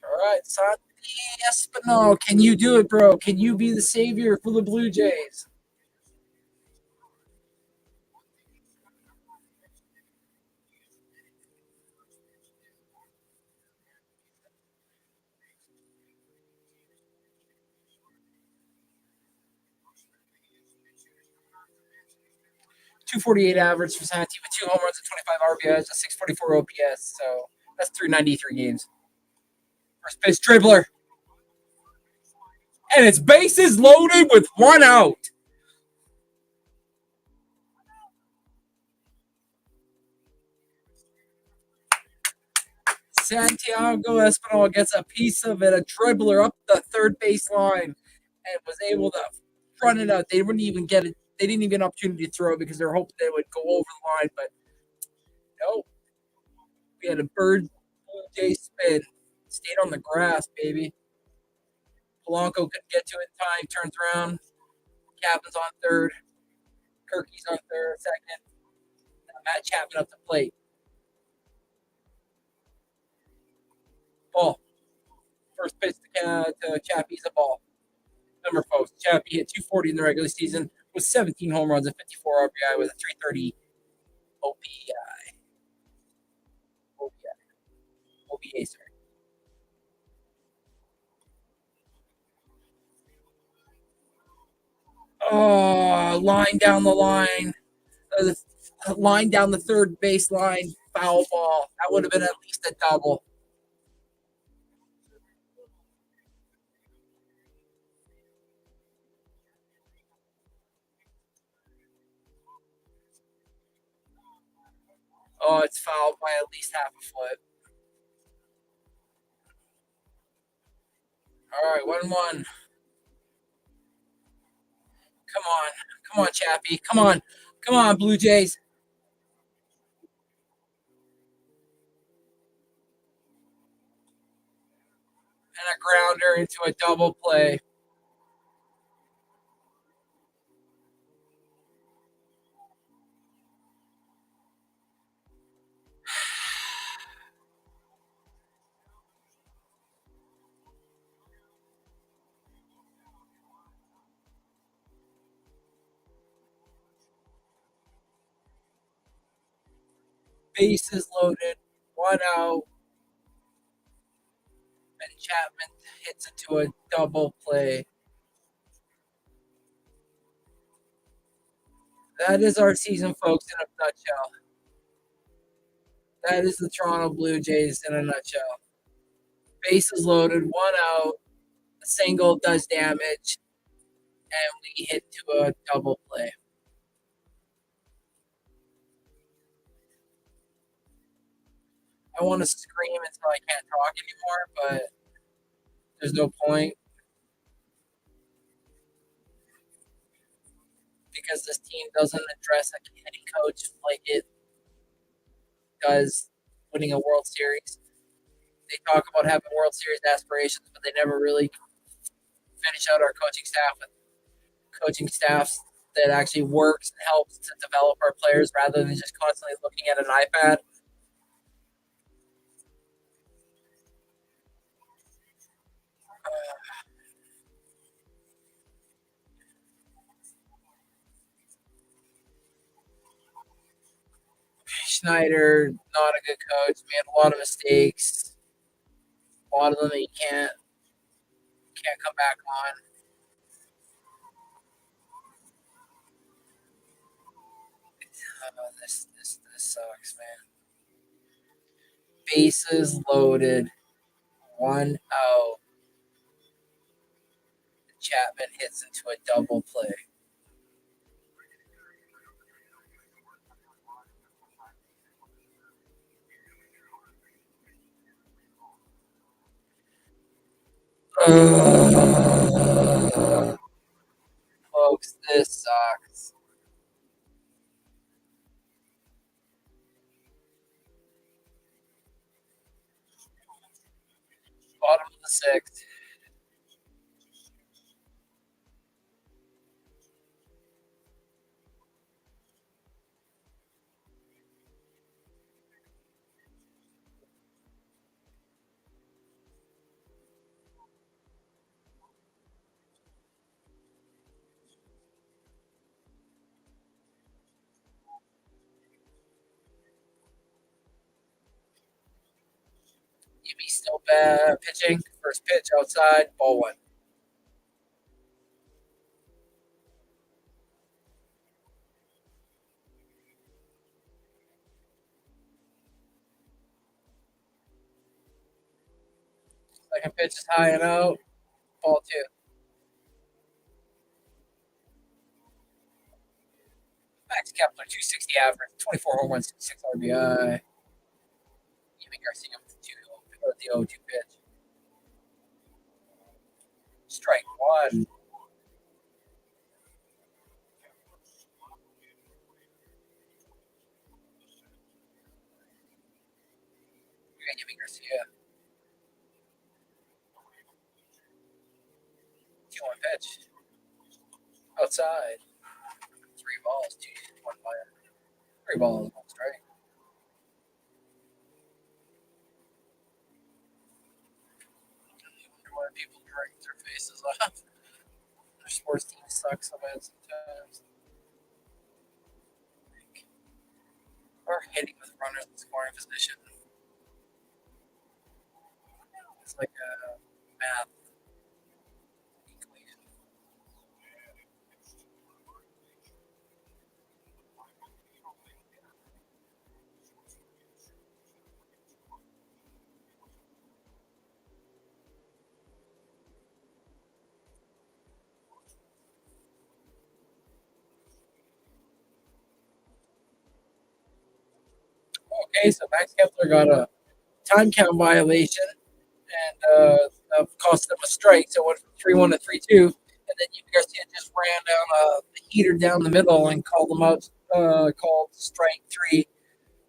[SPEAKER 8] All right, Santi Espinal, can you do it, bro? Can you be the savior for the Blue Jays? .248 average for Santi with 2 home runs and 25 RBIs, a 644 OPS. So that's 393 games. First base dribbler. And it's bases loaded with 1 out. Santiago Espinal gets a piece of it, a dribbler up the third base line, and was able to front it out. They wouldn't even get it. They didn't even get an opportunity to throw because they're hoping they would go over the line, but no. We had a Blue Jay spin. Stayed on the grass, baby. Polanco couldn't get to it in time. Turns around. Captain's on third. Kirky's on third, second. Matt Chapman up the plate. Ball. First pitch to Chappie's a ball. Remember, folks, Chappie hit 240 in the regular season with 17 home runs and 54 RBI with a 330 OBA, sorry. Oh, line down the line. Line down the third base line. Foul ball. That would have been at least a double. Oh, it's fouled by at least half a foot. All right, 1-1. Come on, Chappie. Come on, Blue Jays. And a grounder into a double play. Bases loaded, 1 out. And Chapman hits into a double play. That is our season, folks, in a nutshell. That is the Toronto Blue Jays in a nutshell. Bases loaded, 1 out. A single does damage. And we hit to a double play. I want to scream until I can't talk anymore, but There's no point because this team doesn't address any coach like it does winning a World Series. They talk about having World Series aspirations, but they never really finish out our coaching staff with coaching staffs that actually works and helps to develop our players rather than just constantly looking at an iPad. Schneider, not a good coach, made a lot of mistakes. A lot of them that you can't come back on. This sucks, man. Bases loaded, 1 out. Chapman hits into a double play. Folks, this sucks. Bottom of the 6th. Yumi still bad pitching. First pitch outside, ball 1. Second pitch is high and out, ball 2. Max Kepler, 260 average, 24 home runs, 6 RBI. Yumi Garcia with the 0-2 pitch. Strike 1. Yumi Garcia. 2-1 pitch. Outside. 3 balls, 1 fire. 3 balls, 1 strike. Why people drink their faces off. Their sports team sucks so bad sometimes. Or hitting with runners in scoring position. It's like a math equation. Okay, so Max Kepler got a time count violation and cost them a strike. So it went from 3-1 to 3-2. And then Yumi Garcia just ran down the heater down the middle and called them out, called strike 3.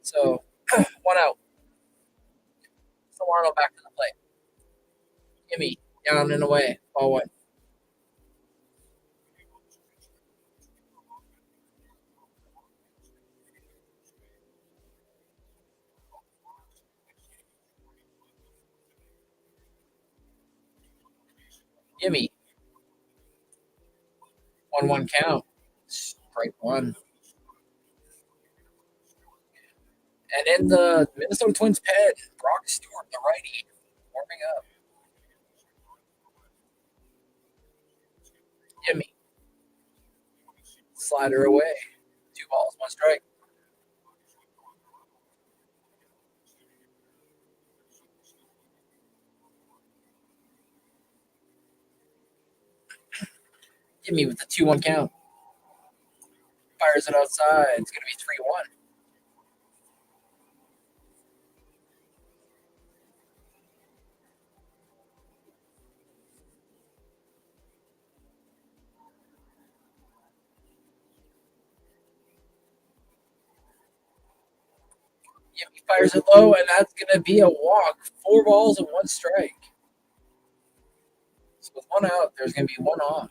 [SPEAKER 8] So 1 out. Solano back to the plate. Yumi down and away, ball 1. Yumi. 1-1 count. Strike 1. And in the Minnesota Twins pen, Brock Stewart, the righty, warming up. Yumi. Slider away. 2 balls, 1 strike. Yumi with the 2-1 count. Fires it outside. It's going to be 3-1. He fires it low, and that's going to be a walk. 4 balls and 1 strike. So with 1 out, there's going to be 1 on.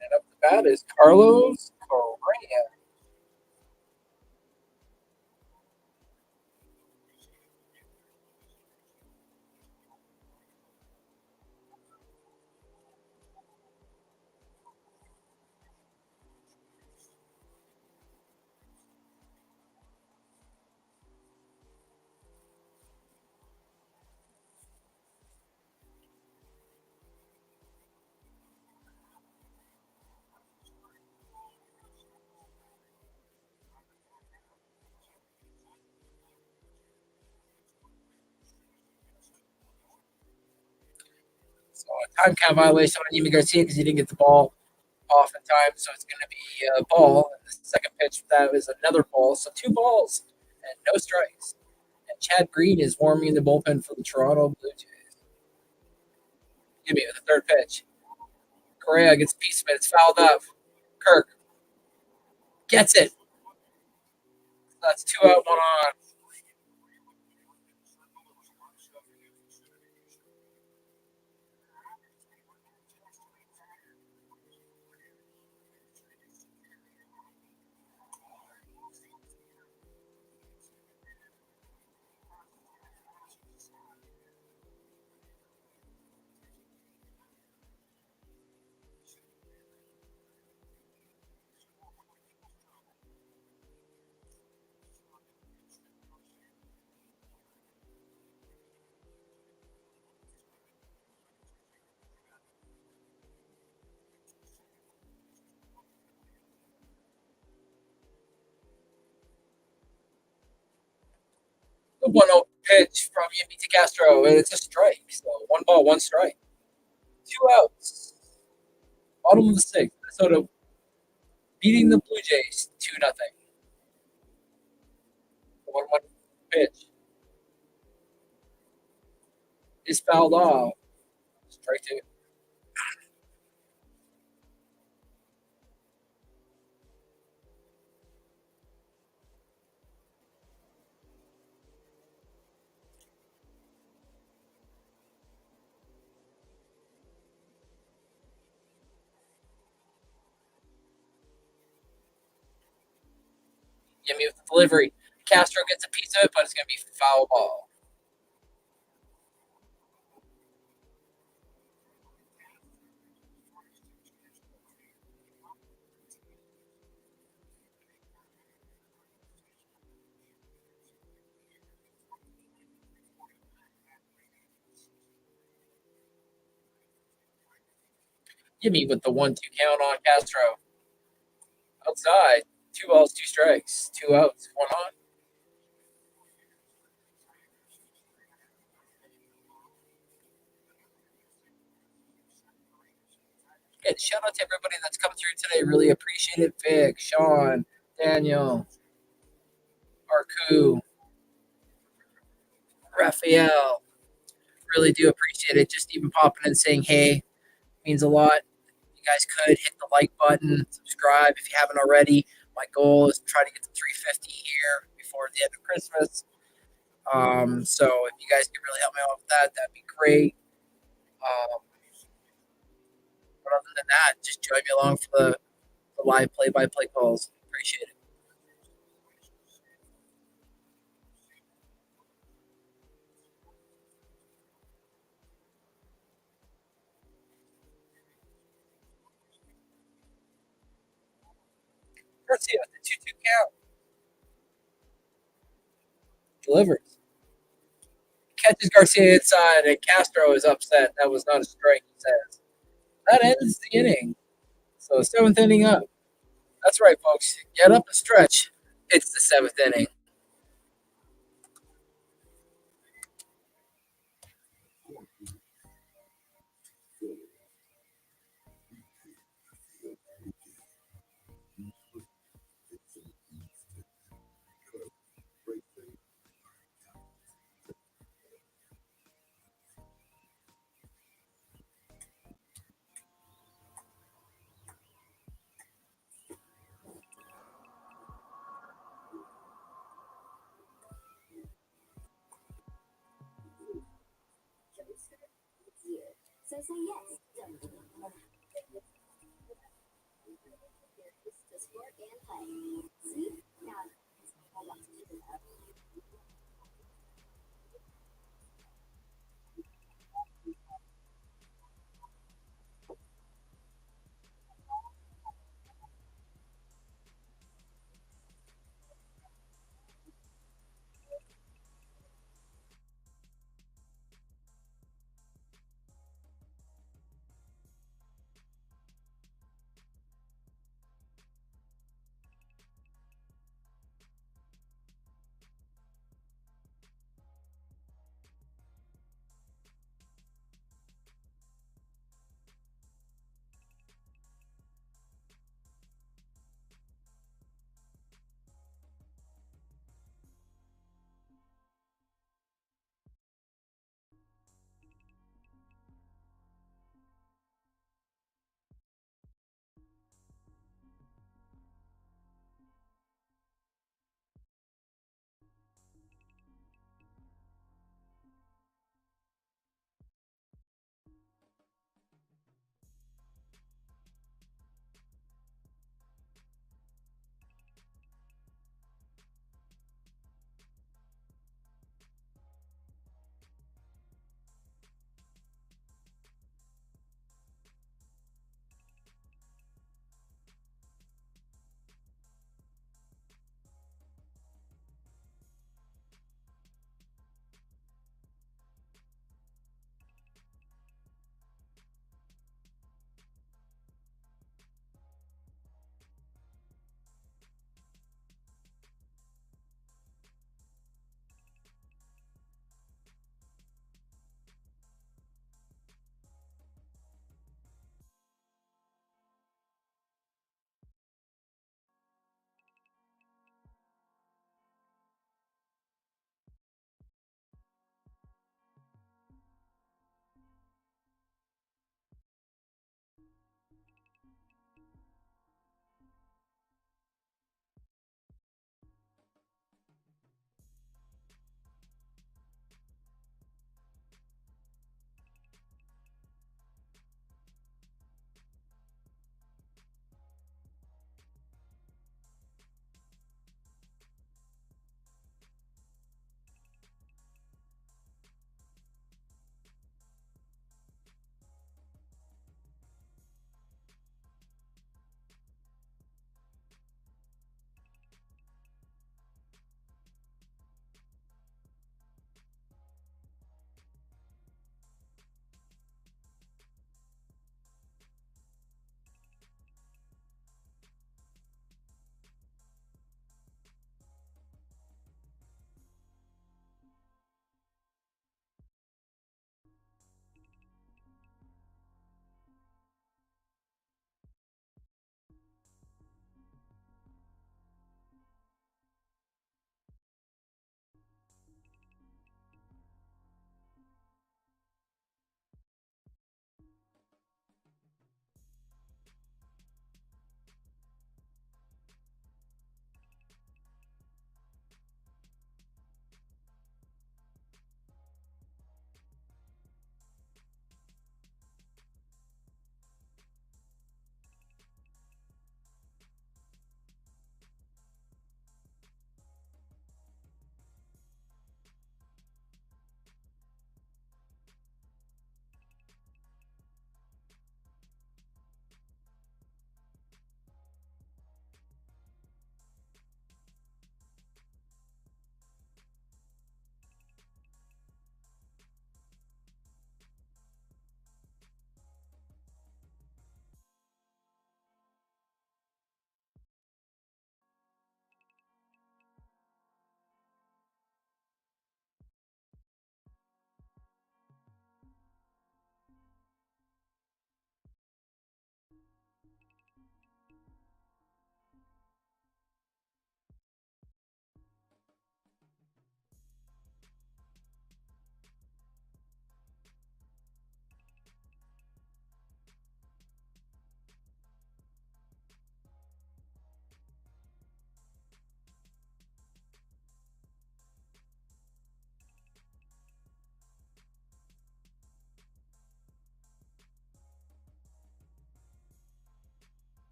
[SPEAKER 8] And up the bat is Carlos Correa. So a time count violation on Yimi Garcia because he didn't get the ball off in time. So it's going to be a ball. And the second pitch for that is another ball. So 2 balls and no strikes. And Chad Green is warming in the bullpen for the Toronto Blue Jays. Give me the third pitch. Correa gets a piece of it. It's fouled up. Kirk gets it. So that's 2 out, 1 on. The 1-0 pitch from Yimmy Castro, and it's a strike. So 1 ball, 1 strike. 2 outs. Bottom of the 6th. Minnesota beating the Blue Jays 2-0. 1-1 pitch is fouled off. Strike 2. Yimmy with the delivery. Castro gets a piece of it, but it's going to be foul ball. Yimmy with the 1-2 count on Castro. Outside. 2 balls, 2 strikes. 2 outs, 1 on. And shout out to everybody that's come through today. Really appreciate it. Vic, Sean, Daniel, Arku, Raphael. Really do appreciate it. Just even popping and saying hey means a lot. You guys could hit the like button, subscribe if you haven't already. My goal is to try to get to 350 here before the end of Christmas. So if you guys could really help me out with that, that'd be great. But other than that, just join me along for the live play-by-play calls. Appreciate it. Garcia with the 2-2 count. Delivers. Catches Garcia inside, and Castro is upset. That was not a strike, he says. That ends the inning. So 7th inning up. That's right, folks. Get up and stretch. It's the 7th inning.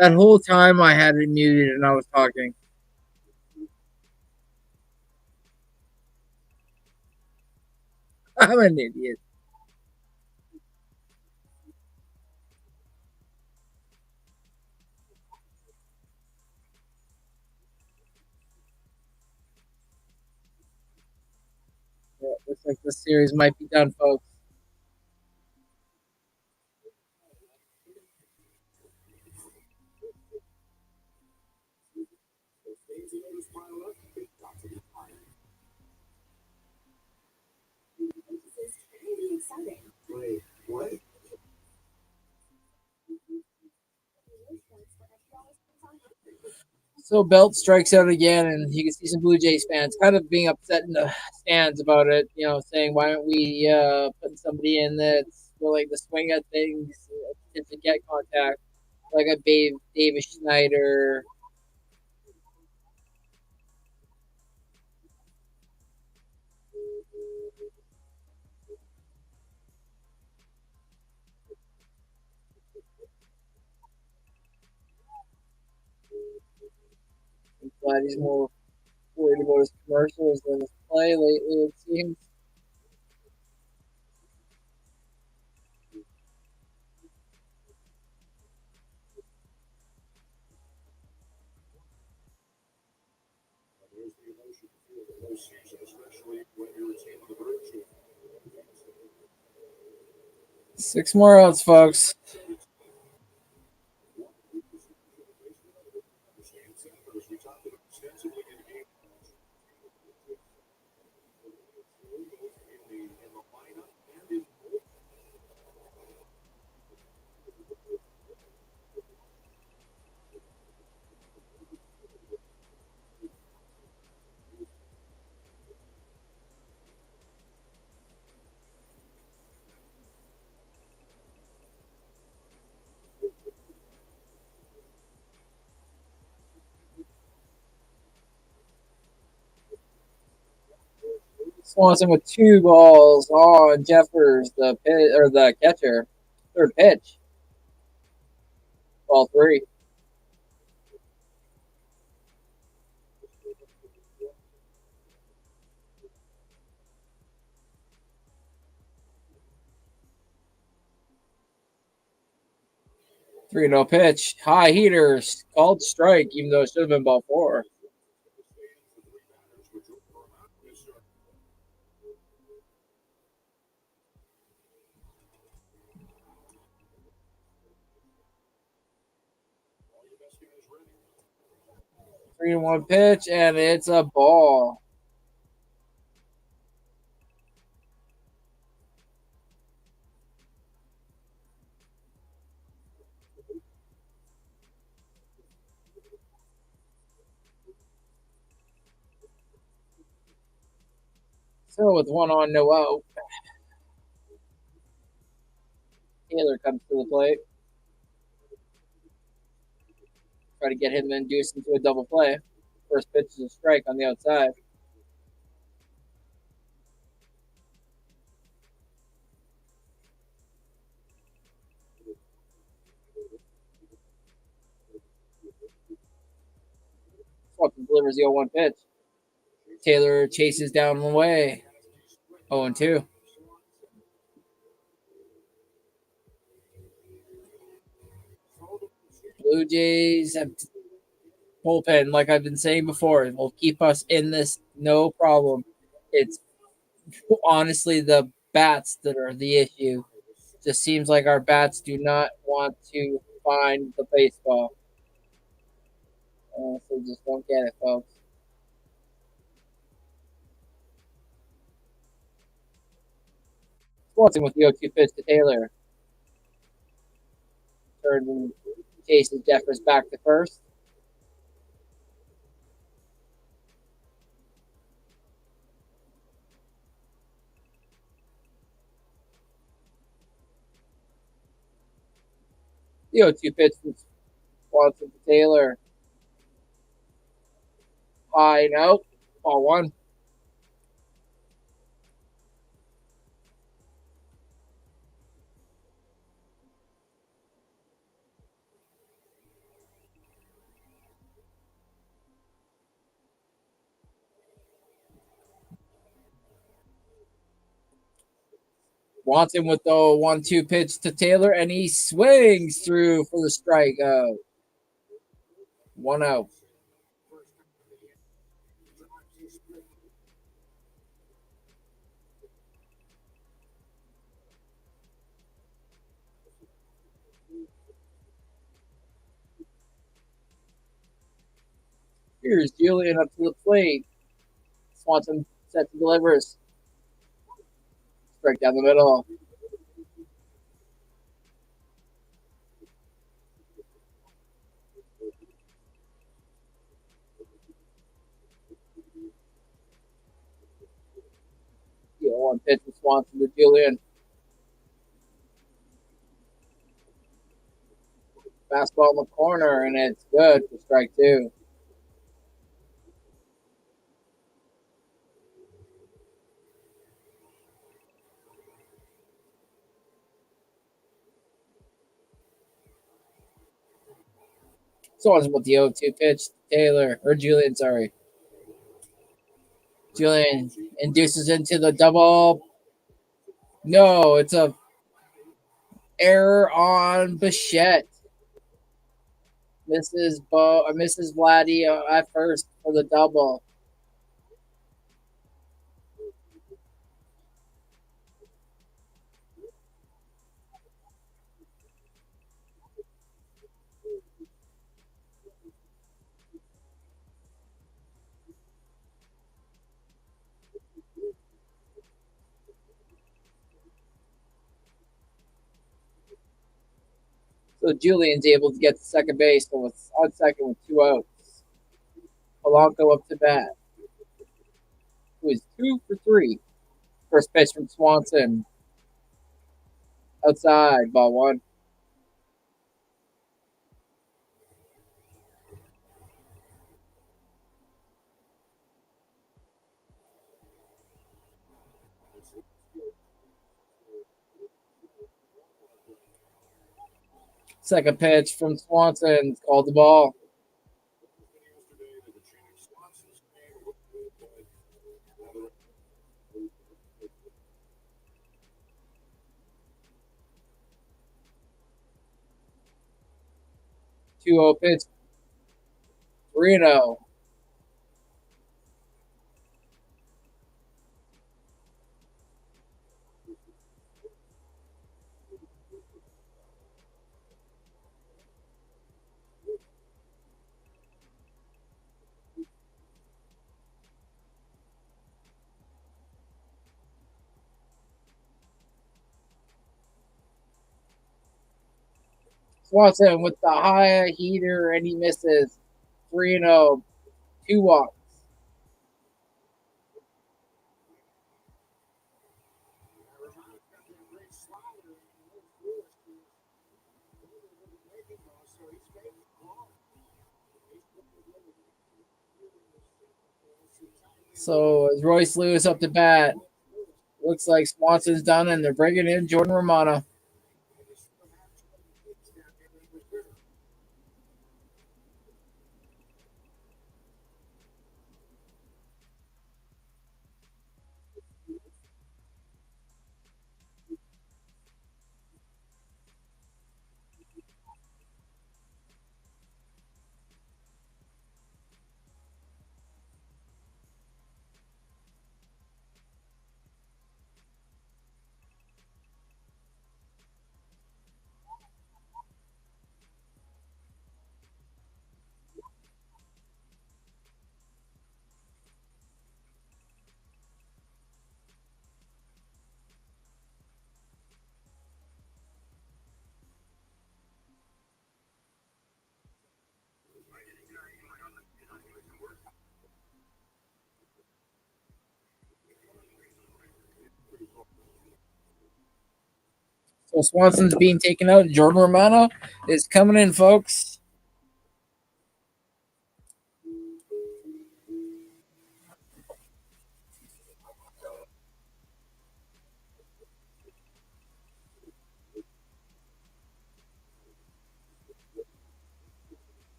[SPEAKER 8] That whole time I had it muted and I was talking. I'm an idiot. Yeah, looks like this series might be done, folks. So Belt strikes out again, and you can see some Blue Jays fans kind of being upset in the stands about it. You know, saying why aren't we putting somebody in that's willing to swing at things to get contact, like a Davis Schneider. I'm glad he's more worried about his commercials than his play lately. It seems.
[SPEAKER 5] There's the emotion to feel the postseason, especially when you're a team on the verge of
[SPEAKER 8] 6 more outs, folks. Swanson with 2 balls on Jeffers, the pit, or the catcher. Third pitch. Ball 3. Three no pitch. High heaters. Called strike, even though it should have been ball 4. Three to one pitch, and it's a ball. So with 1 on, no out, Taylor comes to the plate. Try to get him to induce into a double play. First pitch is a strike on the outside. Swanson delivers the 0-1 pitch. Taylor chases down one way. 0-2. Blue Jays have bullpen, like I've been saying before, will keep us in this no problem. It's honestly the bats that are the issue. Just seems like our bats do not want to find the baseball. So just don't get it, folks. Swanson with the 0-2 pitch to Taylor. Third and chases Jeffers back to first. The 0-2 pitch from Swanson to Taylor. High and out. Ball 1. Swanson with the 1-2 pitch to Taylor, and he swings through for the strikeout. 1 out. Here's Julian up to the plate. Swanson set to delivers. Strike down the middle. Yeah, 1 pitch from Swanson to Julian. Fastball in the corner, and it's good for strike 2. Swanson with the 0-2 pitch to Taylor, or Julian, sorry. Julian induces into the double. No, it's a error on Bichette. Mrs. Vladdy at first for the double. So Julian's able to get to second base on second with 2 outs. Polanco up to bat, who is 2 for 3. First pitch from Swanson. Outside, ball 1. Second pitch from Swanson. Called the ball. 2-0 pitch. 3-0. Swanson with the high heater, and he misses. 3-0. 2 walks. So as Royce Lewis up to bat, looks like Swanson's done, and they're bringing in Jordan Romano. So Swanson's being taken out. Jordan Romano is coming in, folks.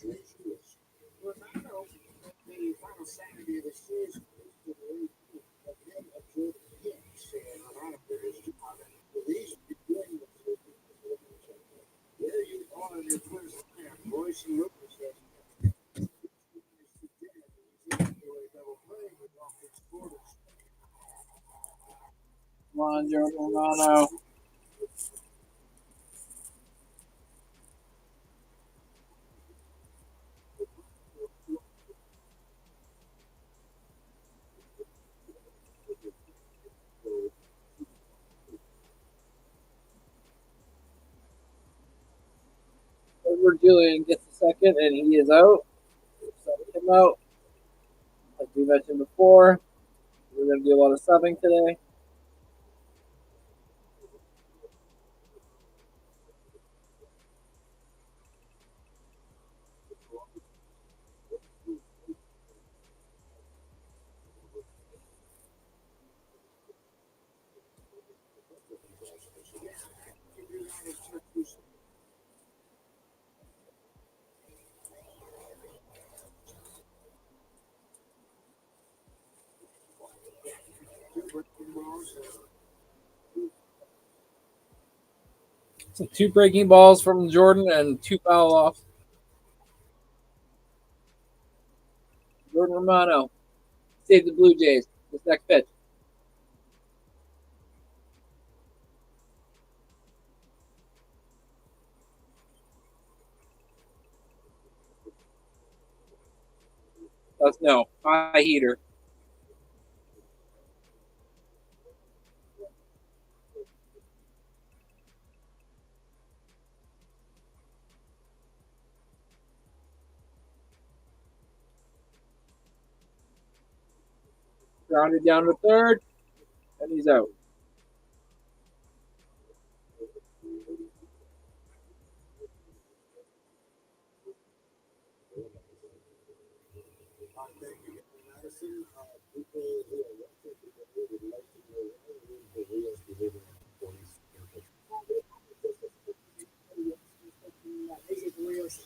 [SPEAKER 7] Romano, the final Saturday of the season, is the lead again observed hits, and Romano did his job. The reason you're doing this is where you are in your first lineup, Royce and Rupert says,
[SPEAKER 8] Come on, Jordan Romano. Edward Julian gets the second, and he is out. So him out. Like we mentioned before, we're going to do a lot of subbing today. So 2 breaking balls from Jordan and 2 foul offs. Jordan Romano saved the Blue Jays. This next pitch. That's no. High heater. Grounded down to third, and he's out.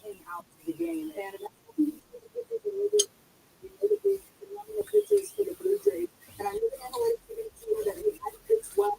[SPEAKER 10] Came out to the game. And I knew the analytics were going to see that he had pitched well.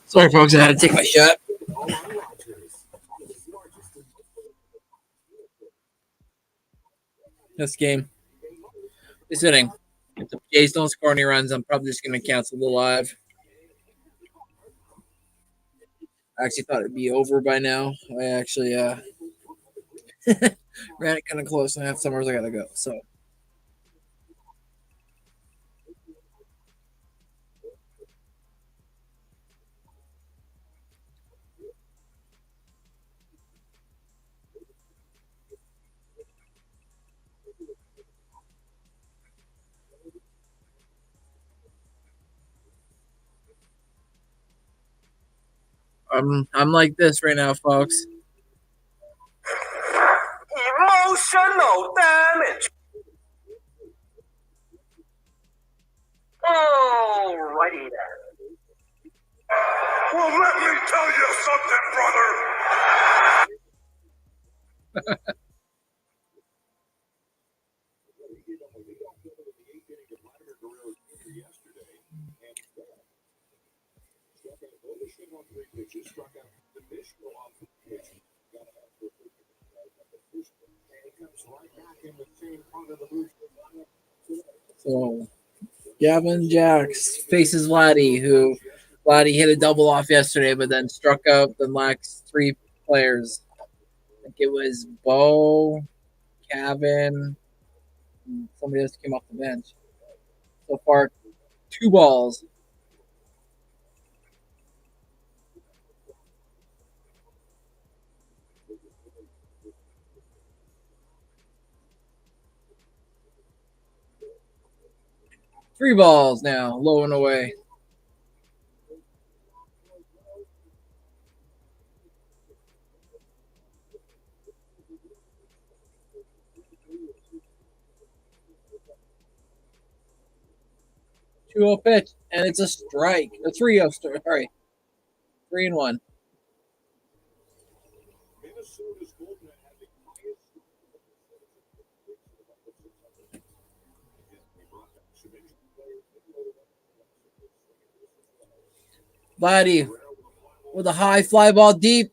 [SPEAKER 10] Sorry, folks, I had to take my shot. This game, this inning, if the Jays don't score any runs, I'm probably just going to cancel the live. I actually thought it'd be over by now. I actually ran it kind of close, and I have somewhere I got to go. So. I'm like this right now, folks.
[SPEAKER 6] Emotional damage. Alrighty then. Well, let me tell you something, brother.
[SPEAKER 8] So Gavin Jacks faces Vladdy, who Vladdy hit a double off yesterday, but then struck out the last 3 players. I think it was Bo,
[SPEAKER 10] Kevin. Somebody else came off the bench. So far, 2 balls. Three balls now, low and away. Two-0 pitch, and it's a strike. A 3-0 strike. Sorry, 3-1.
[SPEAKER 5] Minnesota's bullpen had the highest
[SPEAKER 10] Vladdy with a high fly ball deep,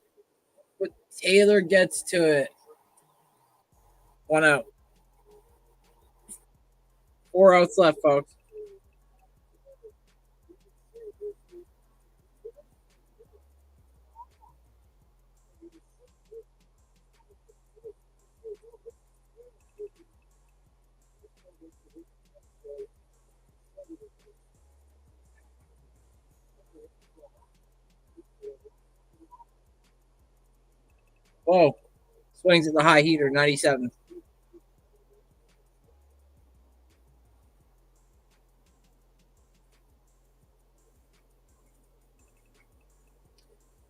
[SPEAKER 10] but Taylor gets to it. 1 out. 4 outs left, folks. Whoa. Swings at the high heater, 97.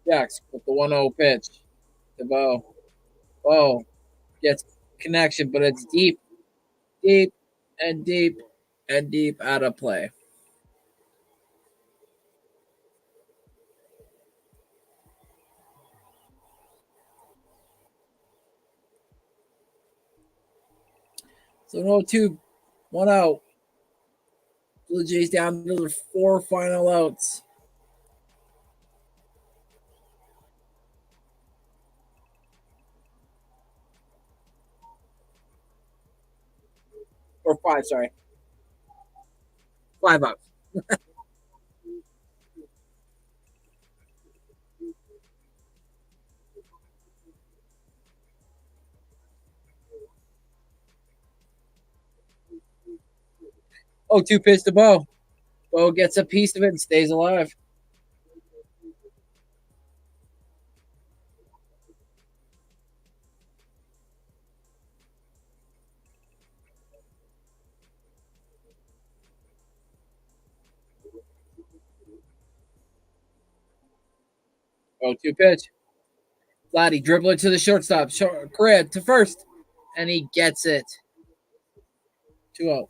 [SPEAKER 10] Jax with the 1-0 pitch. To Bo. Bo gets connection, but it's deep, deep, and deep, and deep out of play. So 0-2, 1 out. Blue Jays down to the 4 final outs. Or 5, sorry. 5 outs. Oh, 2 pitch to Bo. Bo gets a piece of it and stays alive. Oh, 2 pitch. Vladdy dribbling to the shortstop. Correa to first. And he gets it. 2-0.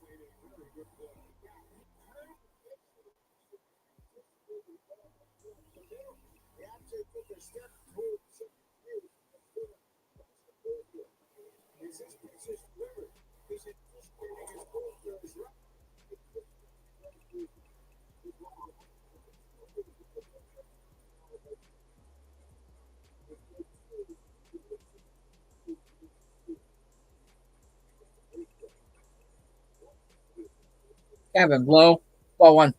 [SPEAKER 10] Kevin, blow. Ball 1.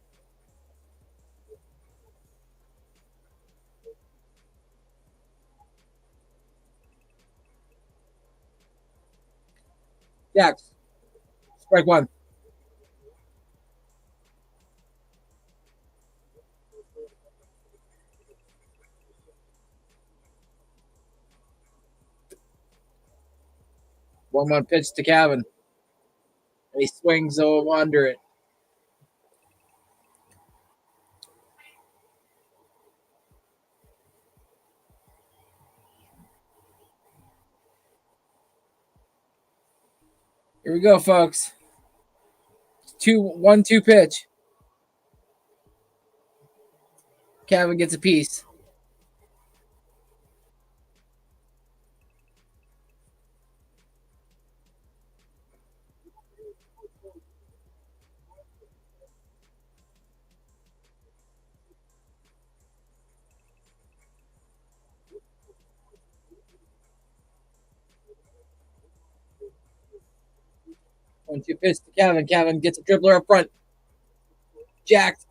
[SPEAKER 10] Jax. Strike 1. One pitch to Kevin. And he swings over under it. Here we go, folks. 1-2 pitch. Kevin gets a piece. One, two pitch to Kevin. Kevin gets a dribbler up front. Jacked.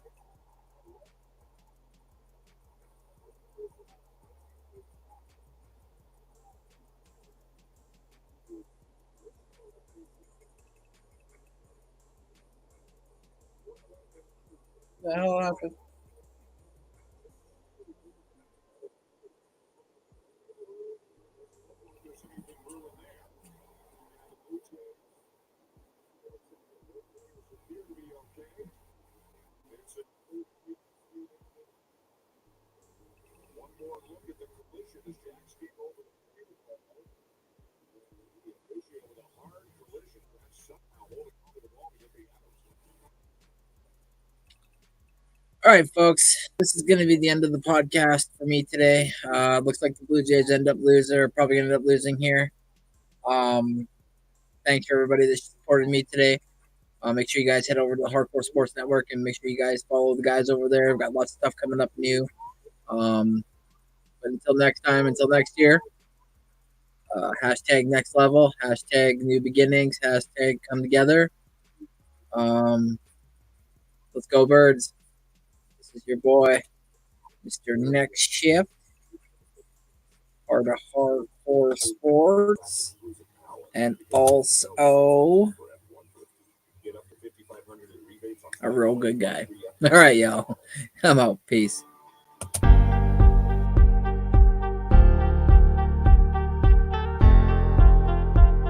[SPEAKER 10] The hell happened? All right, folks. This is going to be the end of the podcast for me today. Looks like the Blue Jays end up losing, or probably end up losing here. Thanks for everybody that supported me today. Make sure you guys head over to the Hardcore Sports Network and make sure you guys follow the guys over there. We've got lots of stuff coming up new. But until next time, until next year, hashtag next level, hashtag new beginnings, hashtag come together. Let's go, Birds. This is your boy, Mr. Next Shift, part of Hardcore Sports, and also a real good guy. All right, y'all. I'm out. Peace.